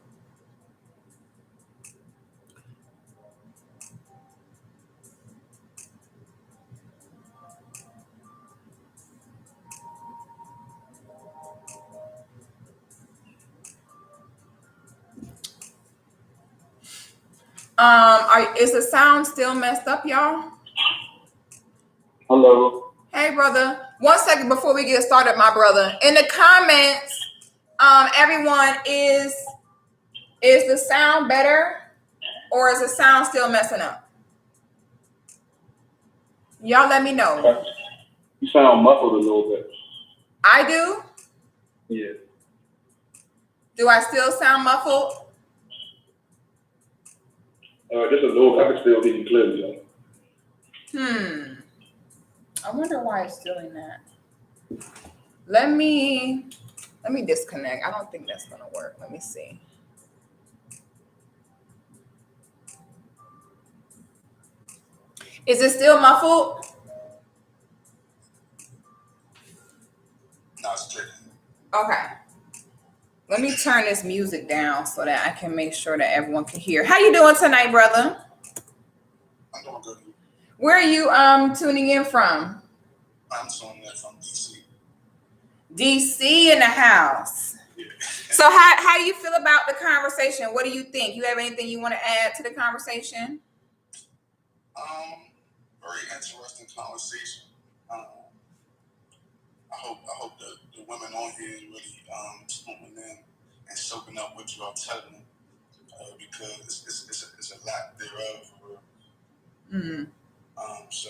Is the sound still messed up, y'all? Hello. Hey, brother. 1 second before we get started, my brother. In the comments, everyone is Is the sound better or is the sound still messing up? Y'all let me know. You sound muffled a little bit. I do? Yeah. Do I still sound muffled? Just a little. I can still hear you clearly, I wonder why it's doing that. Let me disconnect. I don't think that's gonna work. Let me see. Is it still muffled? No, it's straight. Okay. Let me turn this music down so that I can make sure that everyone can hear. How you doing tonight, brother? I'm doing good. Where are you tuning in from? I'm tuning in from DC. DC in the house. Yeah. So how do you feel about the conversation? What do you think? You have anything you want to add to the conversation? Very interesting conversation. I hope the women on here is really tuning in and soaking up what you are telling them, because it's a lot thereof. So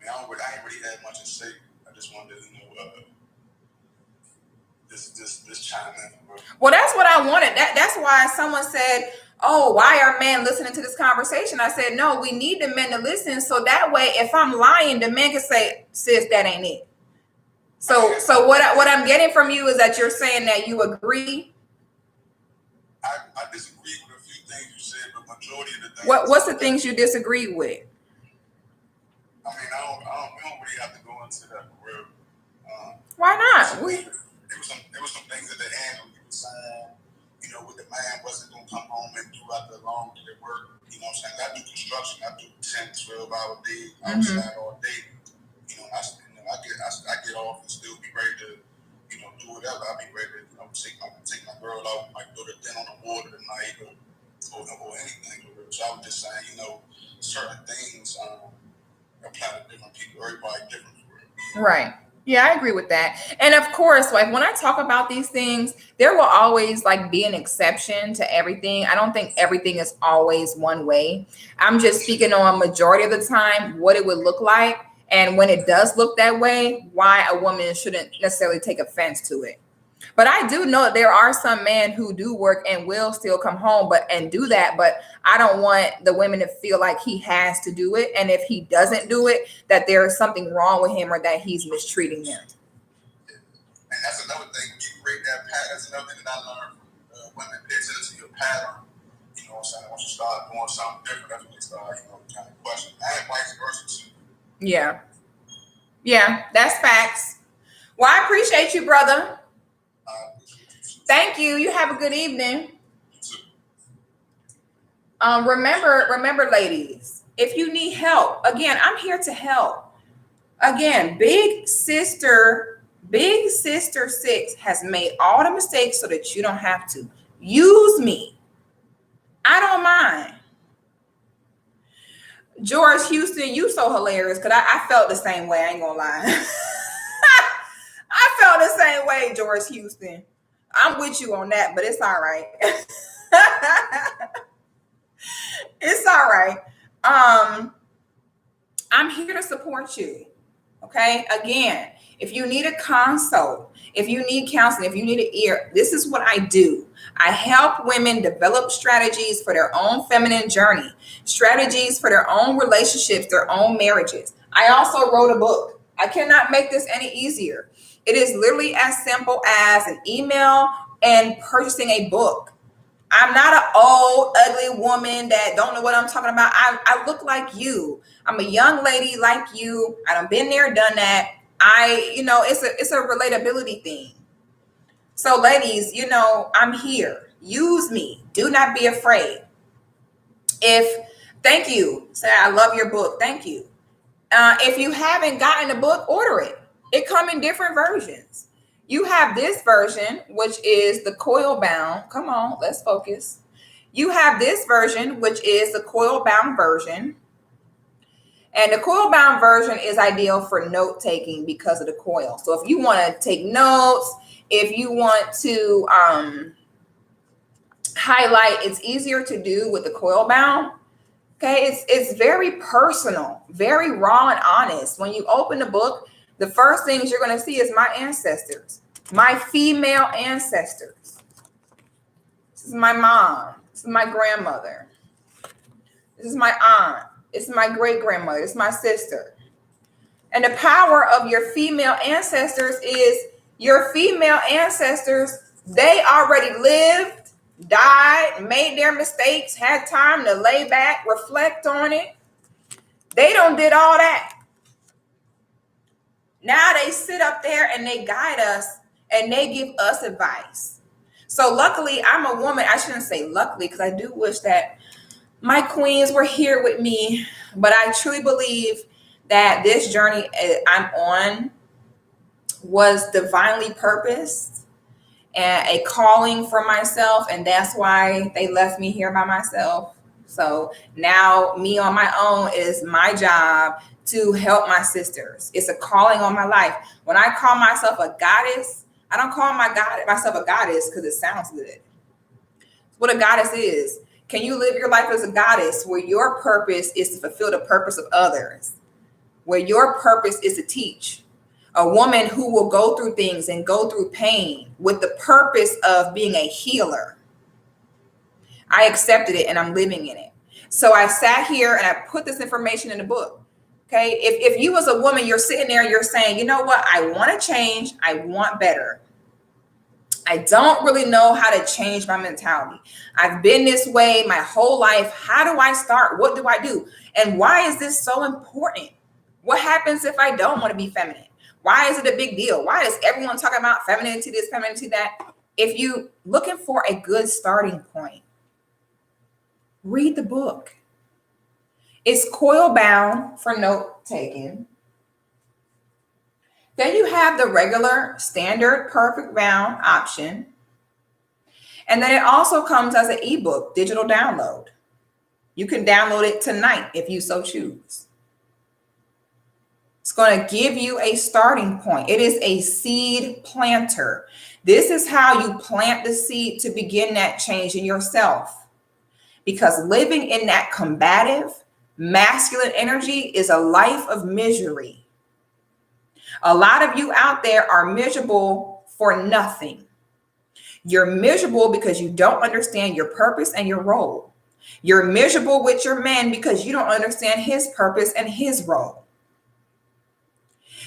I ain't really had much to say. I just wanted to this chime in. Well, that's what I wanted. That's why someone said, "Oh, why are men listening to this conversation?" I said, "No, we need the men to listen, so that way, if I'm lying, the men can say, sis, that ain't it." So what I'm getting from you is that you're saying that you agree. I disagree with a few things you said, but majority of the things. What's the things you disagree with? I mean, we don't really have to go into that for real. Why not? There was some things at the end when you were saying, with the man wasn't going to come home and do after long day work. You know what I'm saying? I do construction. I do 10, 12-hour days outside all day. I get off and still be ready to, do whatever. I'll be ready to, take my girl out, like go to dinner on the water tonight or anything. So I was just saying, certain things apply to different people. Everybody different. Right. Yeah, I agree with that. And of course, like when I talk about these things, there will always be an exception to everything. I don't think everything is always one way. I'm just speaking on majority of the time what it would look like. And when it does look that way, why a woman shouldn't necessarily take offense to it. But I do know that there are some men who do work and will still come home and do that. But I don't want the women to feel like he has to do it. And if he doesn't do it, that there is something wrong with him or that he's mistreating them. And that's another thing. You break that pattern. That's another thing that I learned from women. They tend to your pattern. You know what I'm saying? Once you start doing something different, that's when they start, kind of questioning. And vice versa too. Yeah. Yeah, that's facts. Well, I appreciate you, brother. Thank you. You have a good evening. Remember, ladies, if you need help, again, I'm here to help. Again, Big Sister 6 has made all the mistakes so that you don't have to. Use me. I don't mind. George Houston, you so hilarious because I felt the same way. I ain't gonna lie. I felt the same way, George Houston. I'm with you on that, but it's all right. It's all right. I'm here to support you. Okay. Again, if you need a consult, if you need counseling, if you need an ear, this is what I do. I help women develop strategies for their own feminine journey, strategies for their own relationships, their own marriages. I also wrote a book. I cannot make this any easier. It is literally as simple as an email and purchasing a book. I'm not an old, ugly woman that don't know what I'm talking about. I look like you. I'm a young lady like you. I done been there, done that. It's a relatability thing. So ladies, I'm here. Use me. Do not be afraid. Thank you. Say, I love your book. Thank you. If you haven't gotten the book, order it. It comes in different versions. You have this version, which is the coil bound. Come on, let's focus. You have this version, which is the coil bound version. And the coil bound version is ideal for note taking because of the coil. So if you want to take notes, if you want to highlight, it's easier to do with the coil bound. Okay, it's very personal, very raw and honest. When you open the book, the first things you're going to see is my ancestors, my female ancestors. This is my mom. This is my grandmother. This is my aunt. It's my great grandmother. It's my sister. And the power of your female ancestors is your female ancestors, they already lived, died, made their mistakes, had time to lay back, reflect on it. They don't did all that. Now they sit up there and they guide us and they give us advice. So luckily, I'm a woman. I shouldn't say luckily, because I do wish that my queens were here with me. But I truly believe that this journey I'm on was divinely purposed and a calling for myself. And that's why they left me here by myself. So now me on my own is my job to help my sisters. It's a calling on my life. When I call myself a goddess, I don't call myself a goddess because it sounds good. It's what a goddess is. Can you live your life as a goddess where your purpose is to fulfill the purpose of others, where your purpose is to teach? A woman who will go through things and go through pain with the purpose of being a healer. I accepted it and I'm living in it. So I sat here and I put this information in the book. Okay. If you as a woman, you're sitting there, you're saying, you know what? I want to change. I want better. I don't really know how to change my mentality. I've been this way my whole life. How do I start? What do I do? And why is this so important? What happens if I don't want to be feminine? Why is it a big deal? Why is everyone talking about femininity this, femininity that? If you looking for a good starting point, read the book. It's coil bound for note taking. Then you have the regular standard perfect bound option. And then it also comes as an ebook, digital download. You can download it tonight if you so choose. It's going to give you a starting point. It is a seed planter. This is how you plant the seed to begin that change in yourself. Because living in that combative, masculine energy is a life of misery. A lot of you out there are miserable for nothing. You're miserable because you don't understand your purpose and your role. You're miserable with your man because you don't understand his purpose and his role.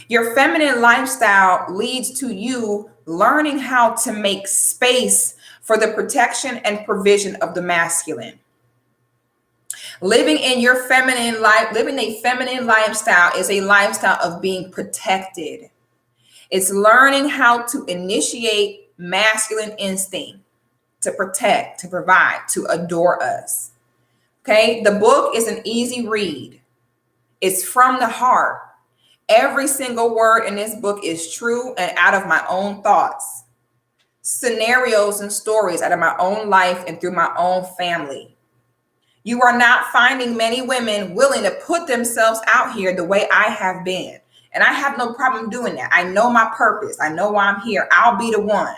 Your feminine lifestyle leads to you learning how to make space for the protection and provision of the masculine. Living in your feminine life, living a feminine lifestyle is a lifestyle of being protected. It's learning how to initiate masculine instinct to protect, to provide, to adore us. Okay, the book is an easy read. It's from the heart. Every single word in this book is true and out of my own thoughts, scenarios and stories out of my own life and through my own family. You are not finding many women willing to put themselves out here the way I have been. And I have no problem doing that. I know my purpose. I know why I'm here. I'll be the one.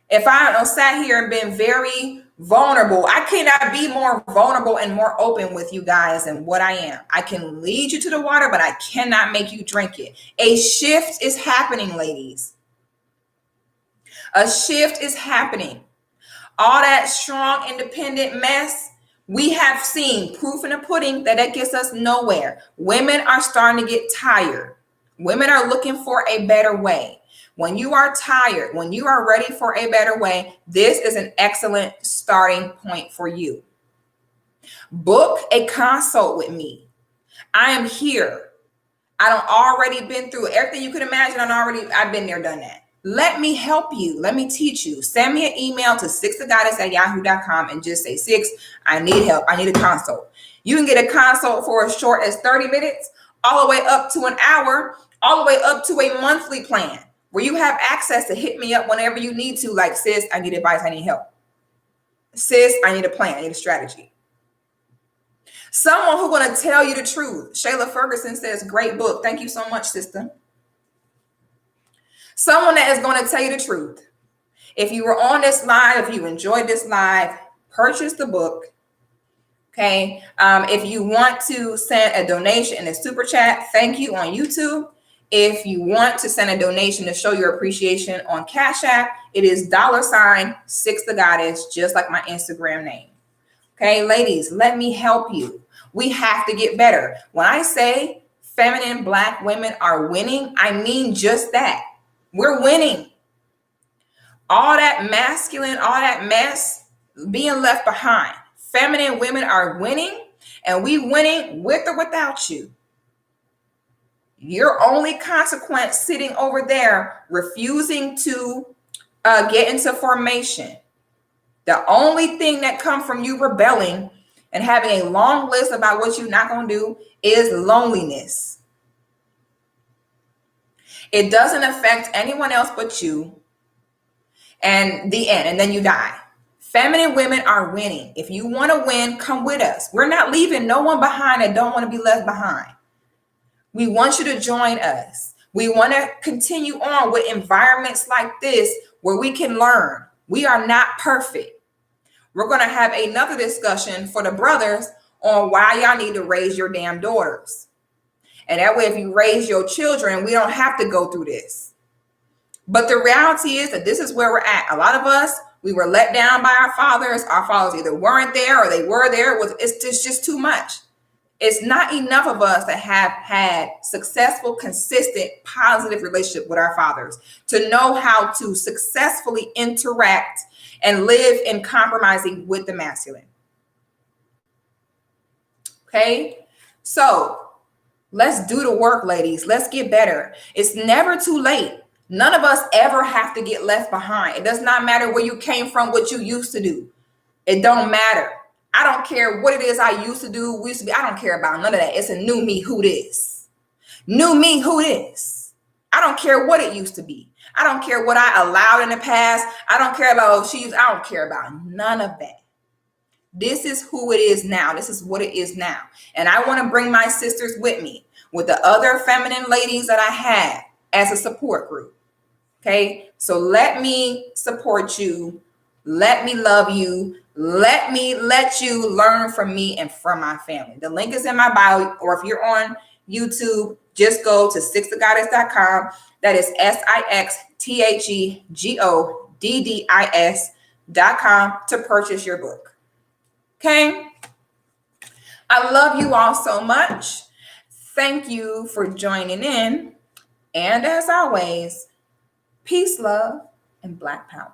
If I sat here and been very vulnerable, I cannot be more vulnerable and more open with you guys than what I am. I can lead you to the water, but I cannot make you drink it. A shift is happening, ladies. A shift is happening. All that strong, independent mess, we have seen proof in the pudding that gets us nowhere. Women are starting to get tired. Women are looking for a better way. When you are tired, when you are ready for a better way, this is an excellent starting point for you. Book a consult with me. I am here. I done already been through everything you could imagine. I've been there, done that. Let me help you. Let me teach you. Send me an email to sixthegoddess@yahoo.com and just say, Six, I need help. I need a consult. You can get a consult for as short as 30 minutes, all the way up to an hour, all the way up to a monthly plan where you have access to hit me up whenever you need to. Like, sis, I need advice. I need help. Sis, I need a plan. I need a strategy. Someone who's going to tell you the truth. Shayla Ferguson says, great book. Thank you so much, sister. Someone that is going to tell you the truth. If you were on this live, if you enjoyed this live, purchase the book. Okay. If you want to send a donation in the super chat, thank you on YouTube. If you want to send a donation to show your appreciation on Cash App, it is $6 the Goddess, just like my Instagram name. Okay, ladies, let me help you. We have to get better. When I say feminine Black women are winning, I mean just that. We're winning. All that masculine, all that mess being left behind. Feminine women are winning, and we winning with or without you. Your only consequence sitting over there refusing to get into formation. The only thing that comes from you rebelling and having a long list about what you're not going to do is loneliness. It doesn't affect anyone else but you. And the end, and then you die. Feminine women are winning. If you want to win, come with us. We're not leaving no one behind that don't want to be left behind. We want you to join us. We want to continue on with environments like this where we can learn. We are not perfect. We're going to have another discussion for the brothers on why y'all need to raise your damn daughters. And that way, if you raise your children, we don't have to go through this. But the reality is that this is where we're at. A lot of us, we were let down by our fathers. Our fathers either weren't there or they were there. It's just too much. It's not enough of us that have had successful, consistent, positive relationship with our fathers to know how to successfully interact and live in compromising with the masculine. Okay, so let's do the work, ladies. Let's get better. It's never too late. None of us ever have to get left behind. It does not matter where you came from, what you used to do. It don't matter. I don't care what it is I used to do. I don't care about none of that. It's a new me who this. New me who this. I don't care what it used to be. I don't care what I allowed in the past. I don't care about I don't care about none of that. This is who it is now. This is what it is now. And I want to bring my sisters with me, with the other feminine ladies that I have as a support group. Okay, so let me support you. Let me love you. Let you learn from me and from my family. The link is in my bio, or if you're on YouTube, just go to sixthegoddess.com. That is SIXTHEGODDIS.com to purchase your book. Okay, I love you all so much. Thank you for joining in. And as always, peace, love, and Black power.